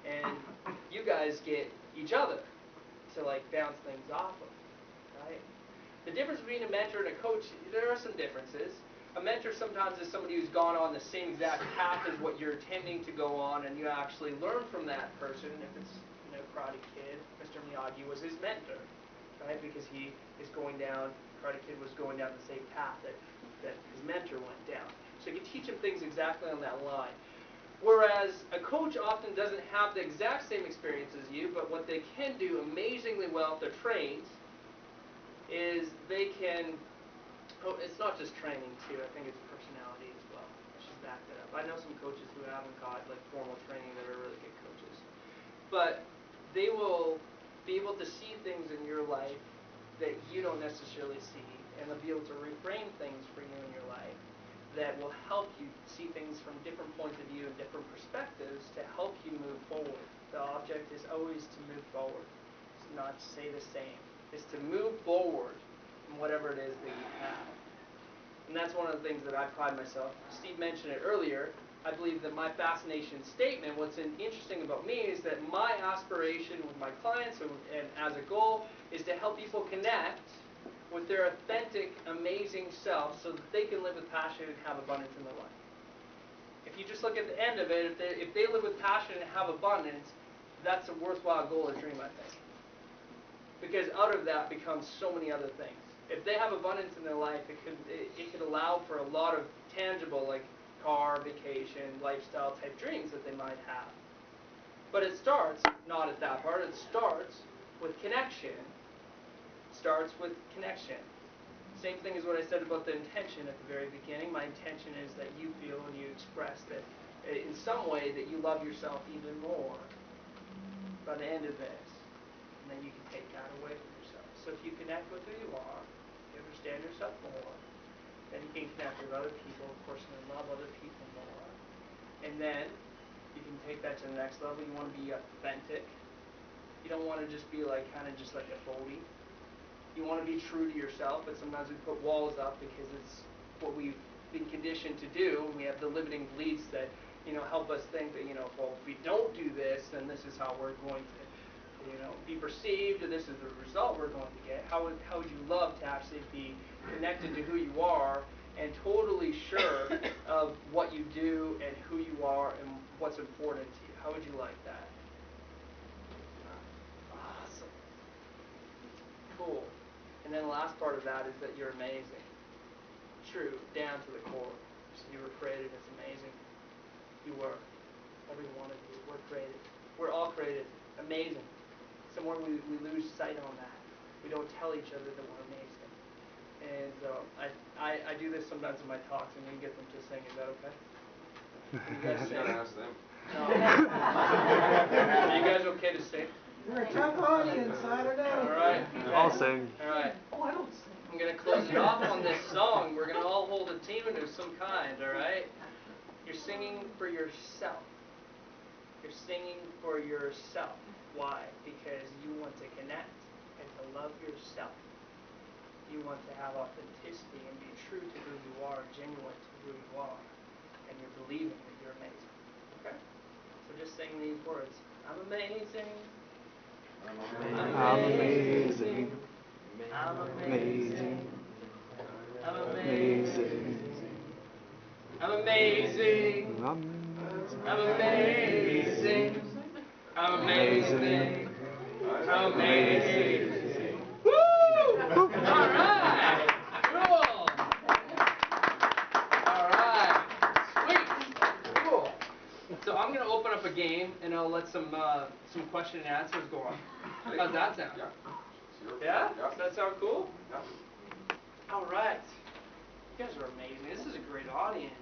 Speaker 2: and you guys get each other to like bounce things off of, right? The difference between a mentor and a coach, there are some differences. A mentor sometimes is somebody who's gone on the same exact path as what you're intending to go on, and you actually learn from that person. If it's Karate Kid, Mr. Miyagi was his mentor, right? Because he is going down, Karate Kid was going down the same path that his mentor went down. So you can teach him things exactly on that line. Whereas a coach often doesn't have the exact same experience as you, but what they can do amazingly well if they're trained is they can, it's not just training too, I think it's personality as well. I should back that up. I know some coaches who haven't got like formal training that are really good coaches. But they will be able to see things in your life that you don't necessarily see, and they'll be able to reframe things for you in your life that will help you see things from different points of view and different perspectives to help you move forward. The object is always to move forward. It's not to stay the same. It's to move forward in whatever it is that you have. And that's one of the things that I pride myself. Steve mentioned it earlier. I believe that my fascination statement, what's interesting about me is that my aspiration with my clients and as a goal is to help people connect with their authentic, amazing self so that they can live with passion and have abundance in their life. If you just look at the end of it, if they live with passion and have abundance, that's a worthwhile goal or dream, I think. Because out of that becomes so many other things. If they have abundance in their life, it could allow for a lot of tangible, like car, vacation, lifestyle type dreams that they might have. But it starts not at that part. It starts with connection. Starts with connection. Same thing as what I said about the intention at the very beginning. My intention is that you feel and you express that in some way that you love yourself even more by the end of this. And then you can take that away from yourself. So if you connect with who you are, you understand yourself more, then you can connect with other people, of course, and love other people more. And then you can take that to the next level. You want to be authentic. You don't want to just be like kind of just like a phony. You want to be true to yourself, but sometimes we put walls up because it's what we've been conditioned to do. We have the limiting beliefs that, help us think that, well, if we don't do this, then this is how we're going to, be perceived, or this is the result we're going to get. How would you love to actually be connected to who you are and totally sure of what you do and who you are and what's important to you? How would you like that? Awesome. Cool. And then the last part of that is that you're amazing. True, down to the core. So you were created as amazing. You were. Every one of you. We're created. We're all created. Amazing. Somewhere we lose sight on that. We don't tell each other that we're amazing. And I do this sometimes in my talks, and we get them to sing. Is that okay? You guys sing?
Speaker 1: gotta ask them.
Speaker 2: No. Are you guys okay to sing?
Speaker 7: You're a tough audience, I don't know.
Speaker 2: All right.
Speaker 4: I'll sing.
Speaker 2: All right.
Speaker 7: Oh, I don't sing.
Speaker 2: I'm going to close it off on this song. We're going to all hold a tune of some kind, all right? You're singing for yourself. You're singing for yourself. Why? Because you want to connect and to love yourself. You want to have authenticity and be true to who you are, genuine to who you are, and you're believing that you're amazing. Okay? So just sing these words. I'm amazing.
Speaker 4: I'm amazing.
Speaker 2: I'm amazing. I'm
Speaker 4: Amazing.
Speaker 2: I'm amazing. I'm amazing. I'm amazing. I'm amazing. Woo! All right. Cool. All right. Sweet. Cool. So I'm gonna open up a game and I'll let some question and answers go on. How's that sound?
Speaker 1: Yeah.
Speaker 2: Yeah? Does that sound cool?
Speaker 1: Yeah.
Speaker 2: All right. You guys are amazing. This is a great audience.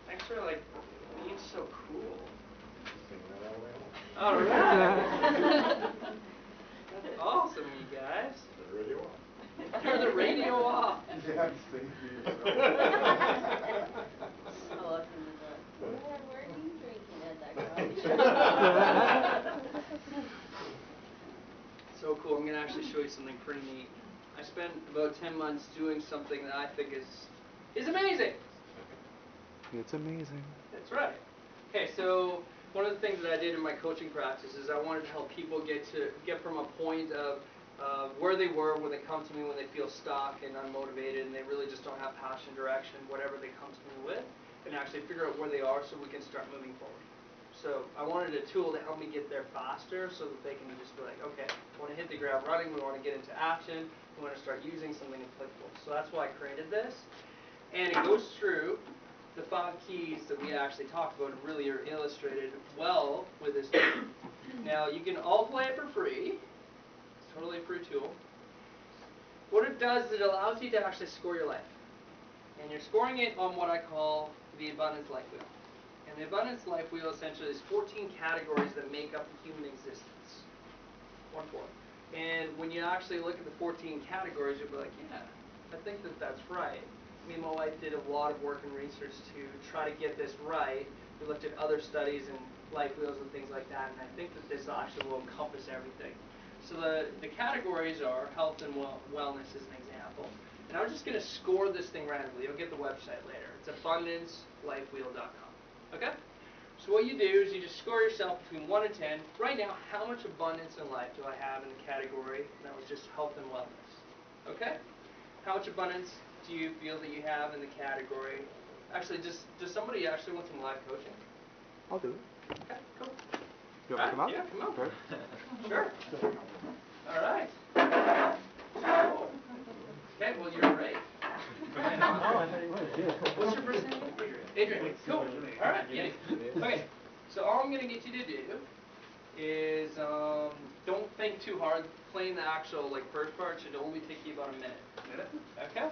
Speaker 2: Thanks for being so cool. All right. That's awesome, you guys.
Speaker 5: The radio off.
Speaker 2: Turn the radio off.
Speaker 5: Yeah, sing to
Speaker 8: I'll look in the door. What were you drinking at that coffee shop?
Speaker 2: So cool. I'm going to actually show you something pretty neat. I spent about 10 months doing something that I think is amazing.
Speaker 4: It's amazing.
Speaker 2: That's right. Okay, so one of the things that I did in my coaching practice is I wanted to help people get from a point of where they were when they come to me when they feel stuck and unmotivated and they really just don't have passion, direction, whatever they come to me with, and actually figure out where they are so we can start moving forward. So I wanted a tool to help me get there faster so that they can just be like, okay, we want to hit the ground running, we want to get into action, we want to start using something applicable. So that's why I created this. And it goes through the 5 keys that we actually talked about and really are illustrated well with this tool. Now, you can all play it for free. It's totally a free tool. What it does is it allows you to actually score your life. And you're scoring it on what I call the Abundance Life Wheel. And the Abundance Life Wheel essentially is 14 categories that make up the human existence. 1-4. And when you actually look at the 14 categories, you'll be like, yeah, I think that that's right. Me and my wife did a lot of work and research to try to get this right. We looked at other studies and life wheels and things like that, and I think that this actually will encompass everything. So the categories are health and wellness as an example. And I'm just going to score this thing randomly. You'll get the website later. It's abundancelifewheel.com. Okay? So what you do is you just score yourself between 1 and 10. Right now, how much abundance in life do I have in the category? And that was just health and wellness. Okay? How much abundance do you feel that you have in the category? Actually, does somebody actually want some live coaching?
Speaker 4: I'll do it.
Speaker 2: Okay, cool.
Speaker 4: You want me to come up?
Speaker 2: Yeah, come on.
Speaker 4: Sure.
Speaker 2: Sure. All right. Cool. Okay, well, you're great. What's your first name? Adrian. Cool. All right. Yeah. Okay. So all I'm going to get you to do is don't think too hard. Playing the actual first part should only take you about a minute. Okay?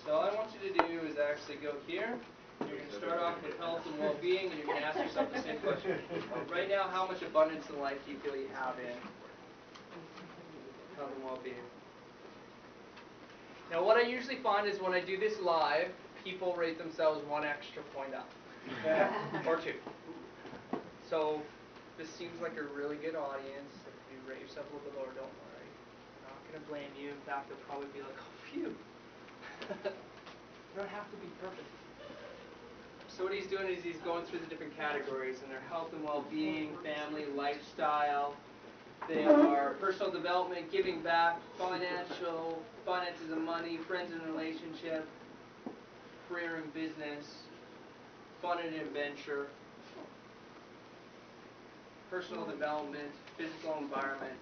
Speaker 2: So all I want you to do is actually go here. You're going to start off with health and well-being, and you're going to ask yourself the same question. Right now, how much abundance in life do you feel you have in health and well-being? Now, what I usually find is when I do this live, people rate themselves 1 extra point up. Okay? Or 2. So this seems like a really good audience. rate yourself a little bit lower, don't worry. I'm not gonna blame you. In fact, they'll probably be like, oh, phew. You don't have to be perfect. So what he's doing is he's going through the different categories, and they're health and well-being, family, lifestyle. They are personal development, giving back, finances and money, friends and relationship, career and business, fun and adventure, personal development, physical environment.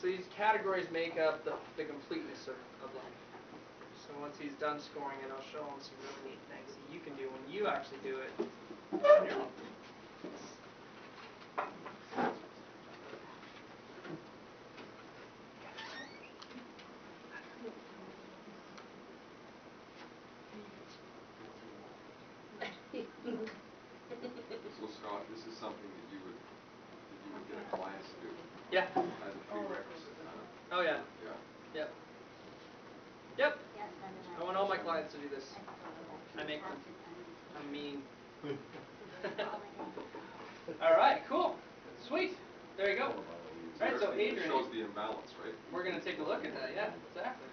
Speaker 2: So these categories make up the completeness of life. So once he's done scoring it, I'll show him some really neat things that you can do when you actually do it on your own.
Speaker 10: So Scott, this is something that you would get a client to do
Speaker 2: Yeah.
Speaker 10: as a prerequisite, huh?
Speaker 2: Oh yeah.
Speaker 10: Yeah.
Speaker 2: Yep. Yep. I want all my clients to do this. I make them. I'm mean. All right. Cool. Sweet. There you go. All right. So
Speaker 10: It
Speaker 2: Adrian,
Speaker 10: shows the imbalance, right?
Speaker 2: we're gonna take a look at that. Yeah. Exactly.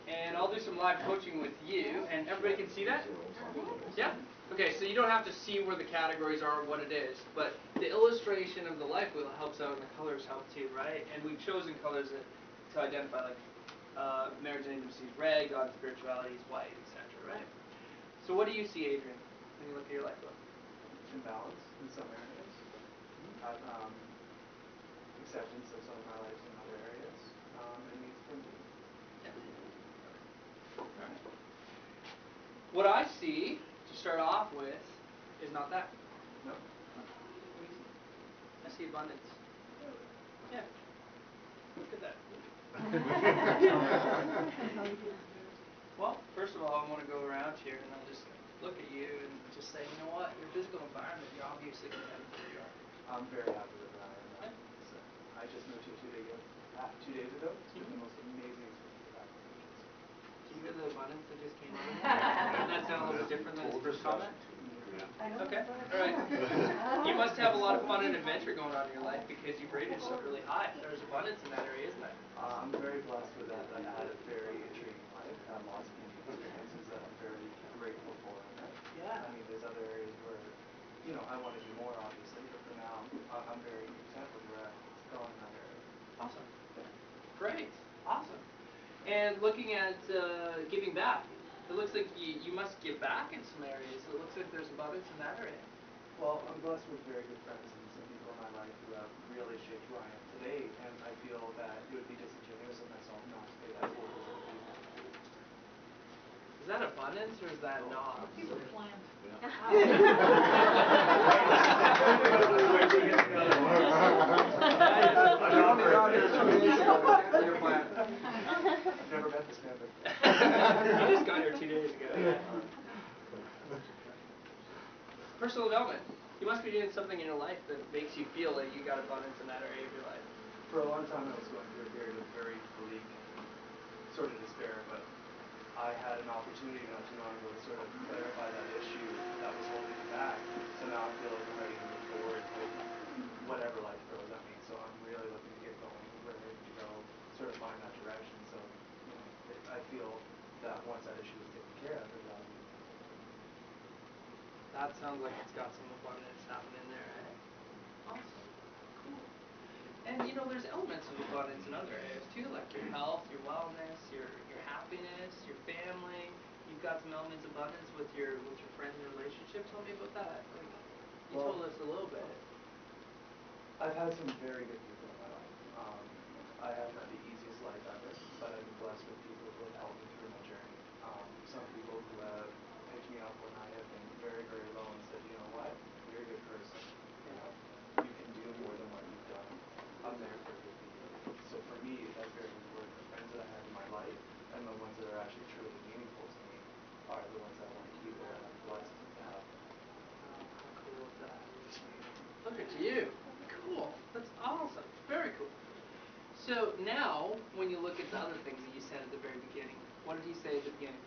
Speaker 2: And I'll do some live coaching with you, and everybody can see that? Yeah? Okay, so you don't have to see where the categories are or what it is, but the illustration of the life wheel helps out and the colors help too, right? And we've chosen colors to identify, like marriage and intimacy is red, God and spirituality is white, etc., right? So what do you see, Adrian, when you look at your life wheel?
Speaker 4: Imbalance in some areas. Acceptance of some of my life in other areas. And needs for improvement.
Speaker 2: Alright. What I see to start off with is not that.
Speaker 4: No.
Speaker 2: What do you see? I see abundance. Yeah. Look at that. Well, first of all, I want to go around here and I'll just look at you and just say, you know what, your physical environment, you're obviously content with where you are.
Speaker 4: I'm very happy with where I am. So I just moved here 2 days ago. It's been the most amazing experience I've had with my kids.
Speaker 2: Do you hear the abundance that just came over? Doesn't that sound a little bit different than his first comment? Okay, alright. You must have a lot of fun and adventure going on in your life because you've rated yourself really high. There's abundance in that area, isn't there?
Speaker 4: I'm very blessed with that. I had a very intriguing life, had lots of unique experiences that I'm very grateful for in it.
Speaker 2: Yeah.
Speaker 4: I mean, there's other areas where, I want to do more, obviously, but for now, I'm very content with where it's going in that area.
Speaker 2: Awesome. Great. Awesome. And looking at giving back, it looks like you must give back in some areas. It looks like there's abundance in that area.
Speaker 4: Well, I'm blessed with very good friends and some people in my life who have really shaped who I am today, and I feel that it would be disingenuous of myself not to pay that forward with other people.
Speaker 2: Is that abundance or is that not?
Speaker 7: He's a plant.
Speaker 4: I've never met this man before.
Speaker 2: You just got here 2 days ago. Personal development. You must be doing something in your life that makes you feel like you got abundance in that area of your life.
Speaker 4: For a long time, I was going through a period of very bleak sort of despair, but I had an opportunity not too long ago to sort of clarify that issue that was holding me back. So now I feel like I'm ready to move forward with whatever life throws at me. So I'm really looking to get going, ready to go, sort of find that direction. So, I feel that once that issue is taken care of, that I'll be.
Speaker 2: That sounds like it's got some abundance happening there, eh? Awesome. Cool. And there's elements of abundance in other areas too, like your health, your wellness, your happiness, your family. You've got some elements of abundance with your friends and relationships. Tell me about that. Like, you told us a little bit.
Speaker 4: I've had some very good people in my life. I haven't had the easiest life ever, but I've been blessed with people who have helped me through my journey. Some people who have picked me up when I have been very, very low and said, you know what, you're a good person. You can do more than what you've done. I'm there for good people. So for me, that's very important. The friends that I have in my life and the ones that are actually truly meaningful to me are the ones that I want to keep and I'm blessed to have.
Speaker 2: How cool is that? Look at you. Cool. That's awesome. Very cool. So now, when you look at the other things that you said at the very beginning, what did he say at the beginning?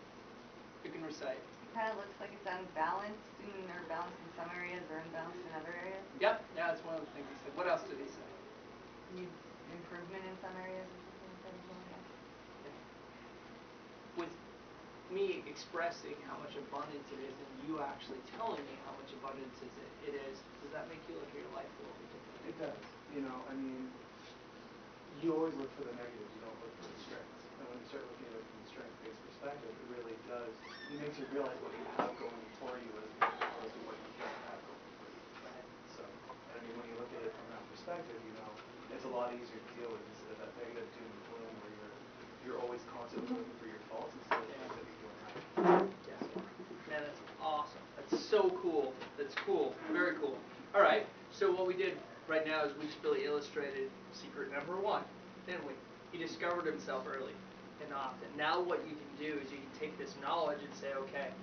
Speaker 2: You can recite.
Speaker 3: kind of looks like it's unbalanced or balanced in some areas or unbalanced in other areas?
Speaker 2: Yep, yeah, that's one of the things he said. What else did he say?
Speaker 3: Needs improvement in some areas or something like that as well, yeah.
Speaker 2: With me expressing how much abundance it is and you actually telling me how much abundance it is, does that make you look at your life a little bit differently?
Speaker 4: It does. You know, I mean, you always look for the negative, you don't look for the strengths. And when you start looking at it from a strength-based perspective, it really does, it makes you realize what you have going for you as opposed to what you don't have going for you.
Speaker 2: Right.
Speaker 4: So, and I mean, when you look at it from that perspective, you know, it's a lot easier to deal with instead of that negative doom and gloom where you're always constantly looking for your faults instead of things that you're doing right.
Speaker 2: Yes. Man, that's awesome. That's so cool. That's cool. Very cool. All right. So what we did right now is we just really illustrated secret number 1, didn't we? He discovered himself early and often. Now what you can do is you can take this knowledge and say, okay,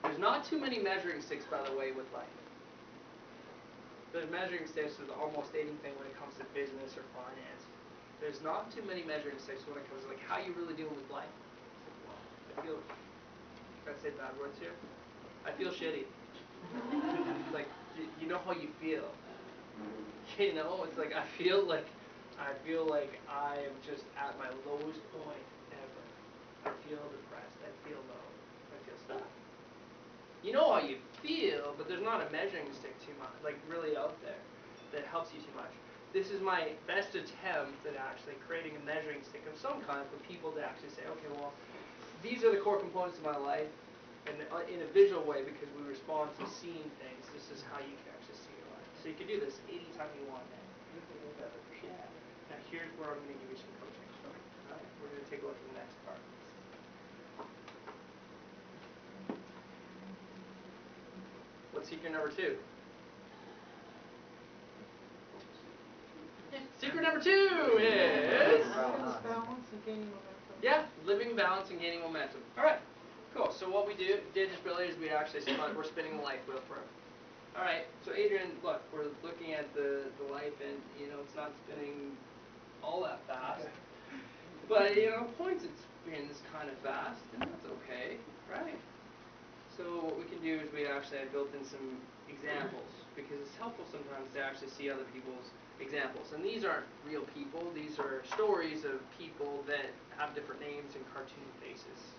Speaker 2: there's not too many measuring sticks, by the way, with life. There's measuring sticks with almost anything when it comes to business or finance. There's not too many measuring sticks when it comes to like how you really deal with life. Well, I feel, can I say bad words here? I feel shitty. Like, you know how you feel. You know, it's like I feel like I am just at my lowest point ever. I feel depressed. I feel low. I feel stuck. You know how you feel, but there's not a measuring stick too much, like really out there, that helps you too much. This is my best attempt at actually creating a measuring stick of some kind for people to actually say, okay, well, these are the core components of my life, and in a visual way, because we respond to seeing things, this is how you can actually see your life. So you can do this anytime you want. Yeah. Now here's where I'm going to give you some coaching. All right, we're going to take a look at the next part. What's secret number 2? Secret number 2 is
Speaker 7: Balance and gaining momentum.
Speaker 2: yeah, living balance and gaining momentum. All right, cool. So what we did just really is we actually we're spinning the life wheel for him. All right. So Adrian, look, we're looking at the life, and you know it's not spinning all that fast, but you know points it spins kind of fast, and that's okay, right? So what we can do is we actually built in some examples because it's helpful sometimes to actually see other people's examples. And these aren't real people. These are stories of people that have different names and cartoon faces.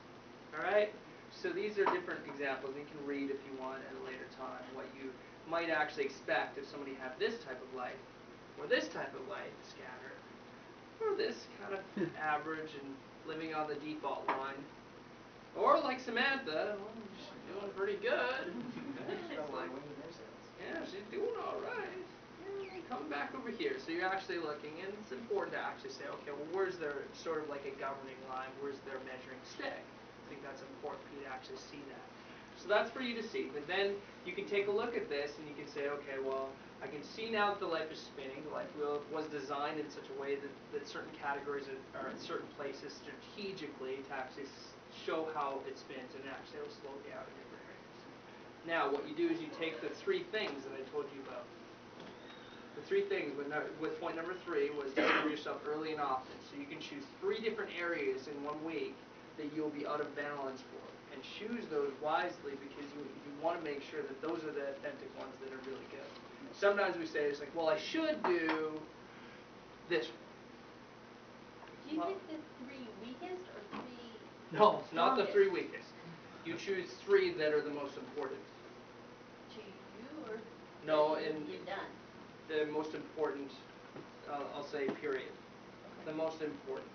Speaker 2: All right? So these are different examples. You can read if you want at a later time what you might actually expect if somebody had this type of life or this type of life scattered or this kind of average and living on the default line. Or like Samantha, well, she's doing pretty good. It's like, yeah, she's doing all right. Yeah, coming back over here. So you're actually looking, and it's important to actually say, okay, well, where's their sort of like a governing line? Where's their measuring stick? I think that's important for you to actually see that. So that's for you to see. But then you can take a look at this, and you can say, okay, well, I can see now that the life is spinning. The life wheel was designed in such a way that certain categories are in certain places strategically to actually show how it spins, and actually it'll slow down in different areas. Now, what you do is you take the 3 things that I told you about. The 3 things with point number 3 was discover yourself early and often. So you can choose 3 different areas in 1 week that you'll be out of balance for. And choose those wisely because you want to make sure that those are the authentic ones that are really good. Sometimes we say, it's like, well, I should do this one.
Speaker 8: Do you pick the 3 weakest or 3
Speaker 2: No, not the 3
Speaker 8: strongest?
Speaker 2: weakest. You choose 3 that are the most important.
Speaker 8: To you or
Speaker 2: No,
Speaker 8: that
Speaker 2: in
Speaker 8: you've done?
Speaker 2: the most important, I'll say period. The most important,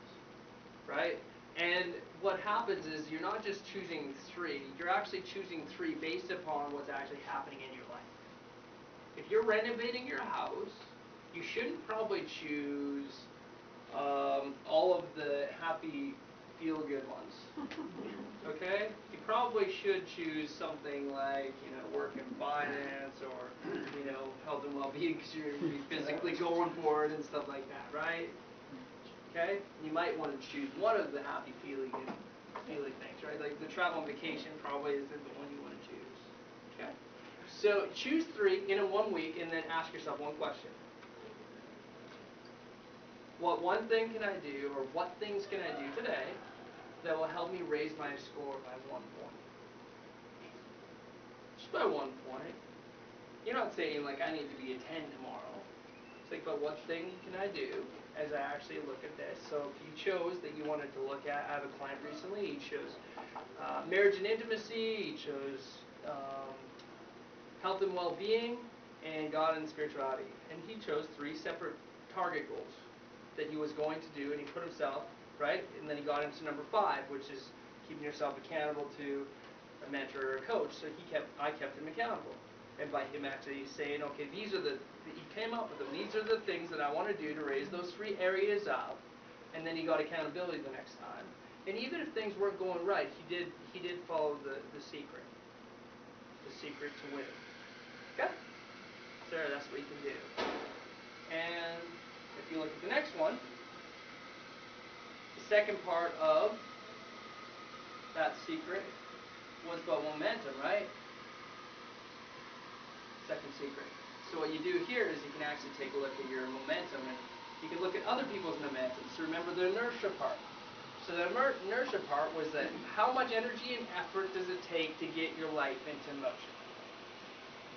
Speaker 2: right? And what happens is you're not just choosing 3, you're actually choosing 3 based upon what's actually happening in your life. If you're renovating your house, you shouldn't probably choose all of the happy, feel-good ones. Okay? You probably should choose something like, you know, work and finance or, you know, health and well-being because you're going to be physically going for it and stuff like that, right? Okay? You might want to choose one of the happy, feeling things, right? Like the travel and vacation probably isn't the one you want to choose. Okay? So choose 3 in a 1 week and then ask yourself one question. What one thing can I do, or what things can I do today that will help me raise my score by 1 point? just by 1 point. You're not saying like I need to be a 10 tomorrow. It's like, but what thing can I do as I actually look at this? So if you chose that you wanted to look at, I have a client recently, he chose marriage and intimacy, he chose health and well-being, and God and spirituality. And he chose 3 separate target goals that he was going to do, and he put himself, right? And then he got into number 5, which is keeping yourself accountable to a mentor or a coach. So I kept him accountable. And by him actually saying, okay, these are he came up with them. These are the things that I want to do to raise those 3 areas up. And then he got accountability the next time. And even if things weren't going right, he did follow the secret. The secret to winning. Okay? Sarah, that's what you can do. And if you look at the next one, the second part of that secret was about momentum, right? Second secret. So what you do here is you can actually take a look at your momentum, and you can look at other people's momentum. So remember the inertia part. So the inertia part was that how much energy and effort does it take to get your life into motion?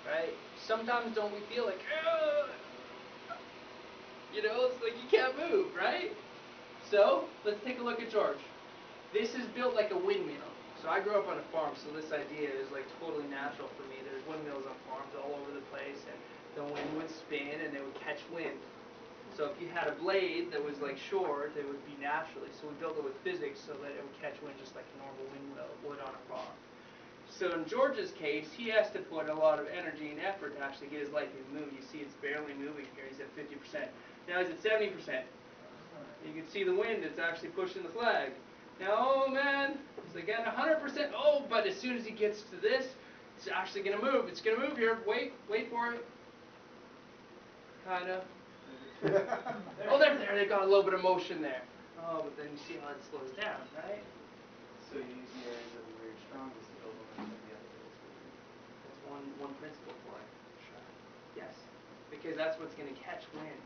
Speaker 2: Right? Sometimes don't we feel like, it's like you can't move, right? So let's take a look at George. This is built like a windmill. So I grew up on a farm, so this idea is like totally natural for me. There's windmills on farms all over the place, and the wind would spin and they would catch wind. So if you had a blade that was like short, it would be naturally. So we built it with physics so that it would catch wind just like a normal windmill would on a farm. So in George's case, he has to put a lot of energy and effort to actually get his life to move. You see it's barely moving here. He's at 50%. Now he's at 70%. You can see the wind, it's actually pushing the flag. Now, oh man, it's again 100%. Oh, but as soon as he gets to this, it's actually going to move. It's going to move here. Wait for it. Kind of. Oh, there. They got a little bit of motion there. Oh, but then you see how it slows down, right?
Speaker 4: So you use the areas of where you're strongest to build momentum in the other areas.
Speaker 2: That's one principle for it. Sure. Yes, because that's what's going to catch wind.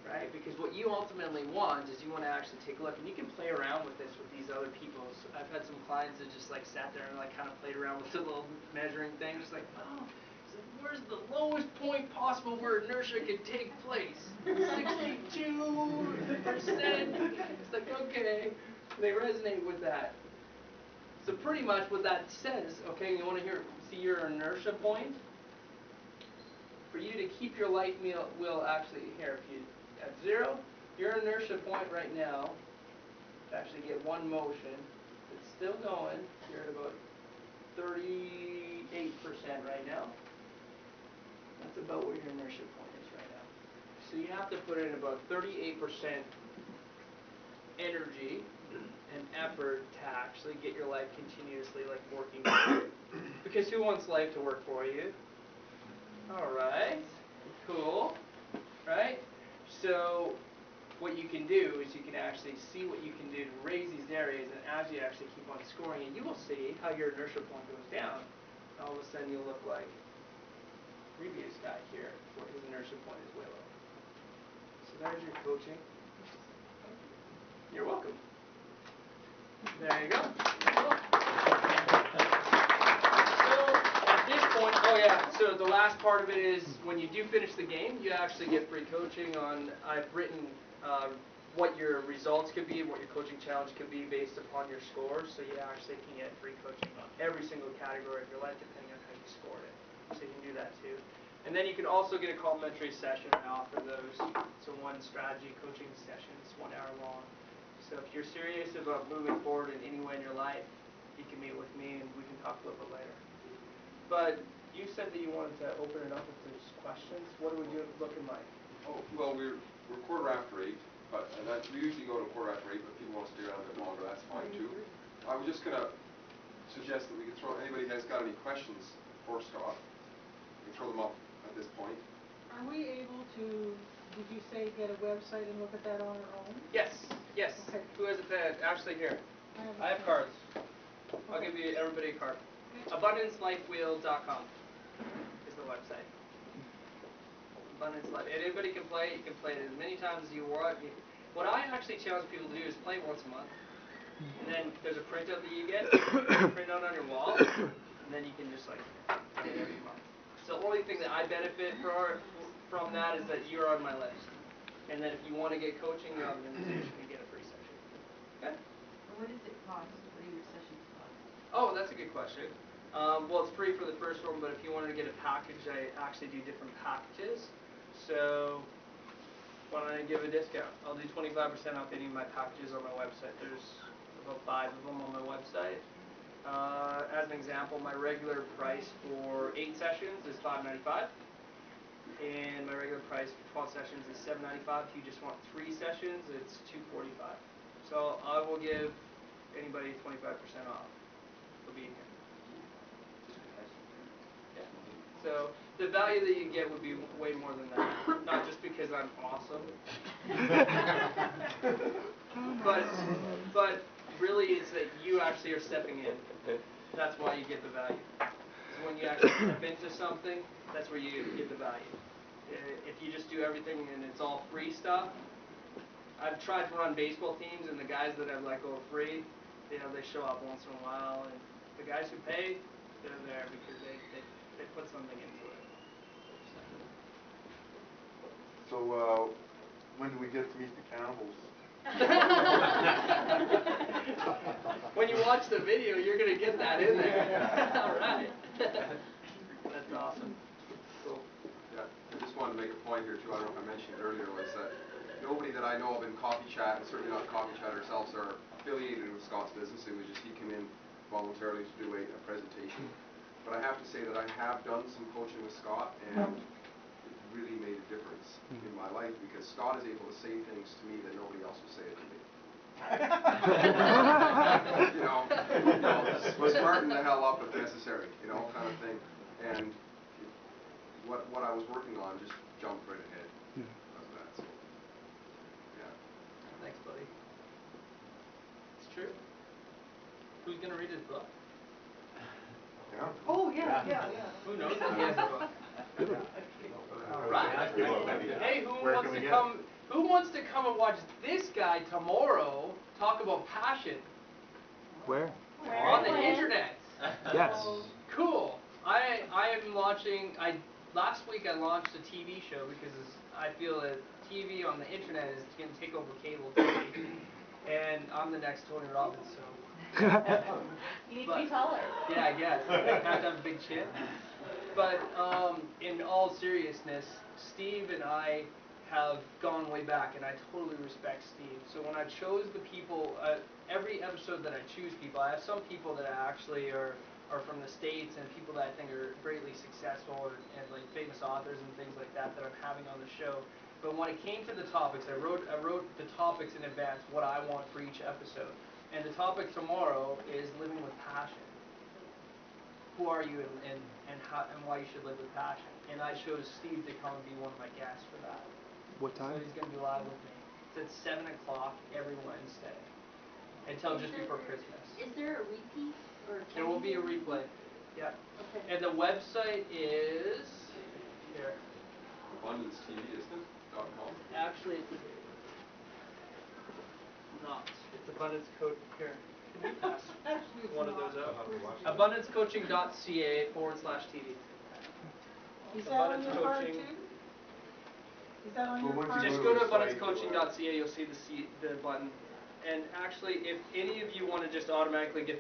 Speaker 2: Right? Because what you ultimately want is you want to actually take a look, and you can play around with this with these other people. So I've had some clients that just like sat there and like kind of played around with the little measuring thing, just like, oh, so where's the lowest point possible where inertia could take place? 62%. It's like, okay, they resonate with that. So pretty much what that says, okay, you want to see your inertia point? For you to keep your life wheel actually here, if you at 0, your inertia point right now, to actually get one motion, it's still going. You're at about 38% right now. That's about where your inertia point is right now. So you have to put in about 38% energy and effort to actually get your life continuously like working for you. Because who wants life to work for you? Alright, cool, right? So what you can do is you can actually see what you can do to raise these areas, and as you actually keep on scoring, and you will see how your inertia point goes down. All of a sudden you'll look like the previous guy here, where his inertia point is way low. So there's your coaching. You're welcome. There you go. So the last part of it is when you do finish the game, you actually get free coaching on, I've written what your results could be and what your coaching challenge could be based upon your scores. So you actually can get free coaching on every single category of your life depending on how you scored it. So you can do that too. And then you can also get a complimentary session. I offer those. So one strategy coaching session. It's 1 hour long. So if you're serious about moving forward in any way in your life, you can meet with me and we can talk a little bit later. But you said that you wanted to open it up if there's questions. What are we looking like?
Speaker 10: Oh, well, we're 8:15, but we usually go to 8:15, but if people want to stay around a bit longer, that's fine too. I was just going to suggest that we could throw, anybody has got any questions for Scott, we can throw them up at this point.
Speaker 7: Are we able to, did you say get a website and look at that on our own?
Speaker 2: Yes.
Speaker 7: Okay.
Speaker 2: Who has a pen? Ashley, here. I have cards. I'll give you everybody a card.
Speaker 7: Okay.
Speaker 2: AbundanceLifeWheel.com is the website. Abundance Life. Anybody can play it. You can play it as many times as you want. What I actually challenge people to do is play once a month. And then there's a printout that you get. Print out on your wall. And then you can just like it every month. So the only thing that I benefit from that is that you're on my list. And then if you want to get coaching, you're on the invitation to get a free session. Okay?
Speaker 3: What does it cost? What do your sessions cost?
Speaker 2: Oh, that's a good question. Well, it's free for the first one, but if you wanted to get a package, I actually do different packages. So why don't I give a discount? I'll do 25% off any of my packages on my website. There's about 5 of them on my website. As an example, my regular price for 8 sessions is $5.95. And my regular price for 12 sessions is $7.95. If you just want 3 sessions, it's $2.45. So I will give anybody 25% off for being here. Yeah. So the value that you get would be way more than that. Not just because I'm awesome, but really it's that you actually are stepping in. That's why you get the value. So when you actually step into something, that's where you get the value. If you just do everything and it's all free stuff, I've tried to run baseball teams, and the guys that I've let go free, they show up once in a while, and the guys who pay, they're there because they put something into it.
Speaker 11: So, when do we get to meet the cannibals?
Speaker 2: When you watch the video, you're going to get that in there. All right. That's awesome. Cool.
Speaker 10: Yeah, I just wanted to make a point here too, I don't know if I mentioned it earlier, was that nobody that I know of in Coffee Chat, and certainly not Coffee Chat ourselves, are affiliated with Scott's business. It was just he came in voluntarily to do a presentation. But I have to say that I have done some coaching with Scott, and it really made a difference in my life, because Scott is able to say things to me that nobody else will say it to me. Smarten the hell up if necessary, kind of thing. And what I was working on just jumped right ahead because of that. So, yeah.
Speaker 2: Thanks, buddy. It's true. Who's gonna read his book?
Speaker 11: Yeah.
Speaker 3: Oh, yeah.
Speaker 2: Who knows that he has a book? All right. Hey, who wants to come and watch this guy tomorrow talk about passion?
Speaker 12: Where?
Speaker 2: On the internet.
Speaker 12: Yes.
Speaker 2: Cool. I am launching. Last week I launched a TV show because I feel that TV on the internet is going to take over cable TV, and I'm the next Tony Robbins. So
Speaker 3: You need to be taller.
Speaker 2: yeah, I guess I have to have a big chin. But in all seriousness, Steve and I have gone way back, and I totally respect Steve. So when I chose the people, every episode that I choose people, I have some people that actually are from the States, and people that I think are greatly successful and like famous authors and things like that I'm having on the show. But when it came to the topics, I wrote the topics in advance, what I want for each episode. And the topic tomorrow is living with passion. Who are you and how and why you should live with passion. And I chose Steve to come and be one of my guests for that.
Speaker 12: What time?
Speaker 2: So he's going to be live with me. It's at 7 o'clock every Wednesday until just before Christmas.
Speaker 8: Is there a repeat? Or
Speaker 2: There will be a replay. Yeah.
Speaker 8: Okay.
Speaker 2: And the website is here.
Speaker 10: AbundanceTV, isn't it? .com.
Speaker 2: Actually, it's not. It's Abundance Coach. Here. Can you pass one of those out? AbundanceCoaching.ca/TV.
Speaker 7: Is that on your card too? Is that on your
Speaker 11: Well, once
Speaker 7: card?
Speaker 11: you
Speaker 2: Just
Speaker 11: go
Speaker 2: go
Speaker 11: to
Speaker 2: to
Speaker 11: the site,
Speaker 2: AbundanceCoaching.ca. You'll see the button. And actually, if any of you want to just automatically get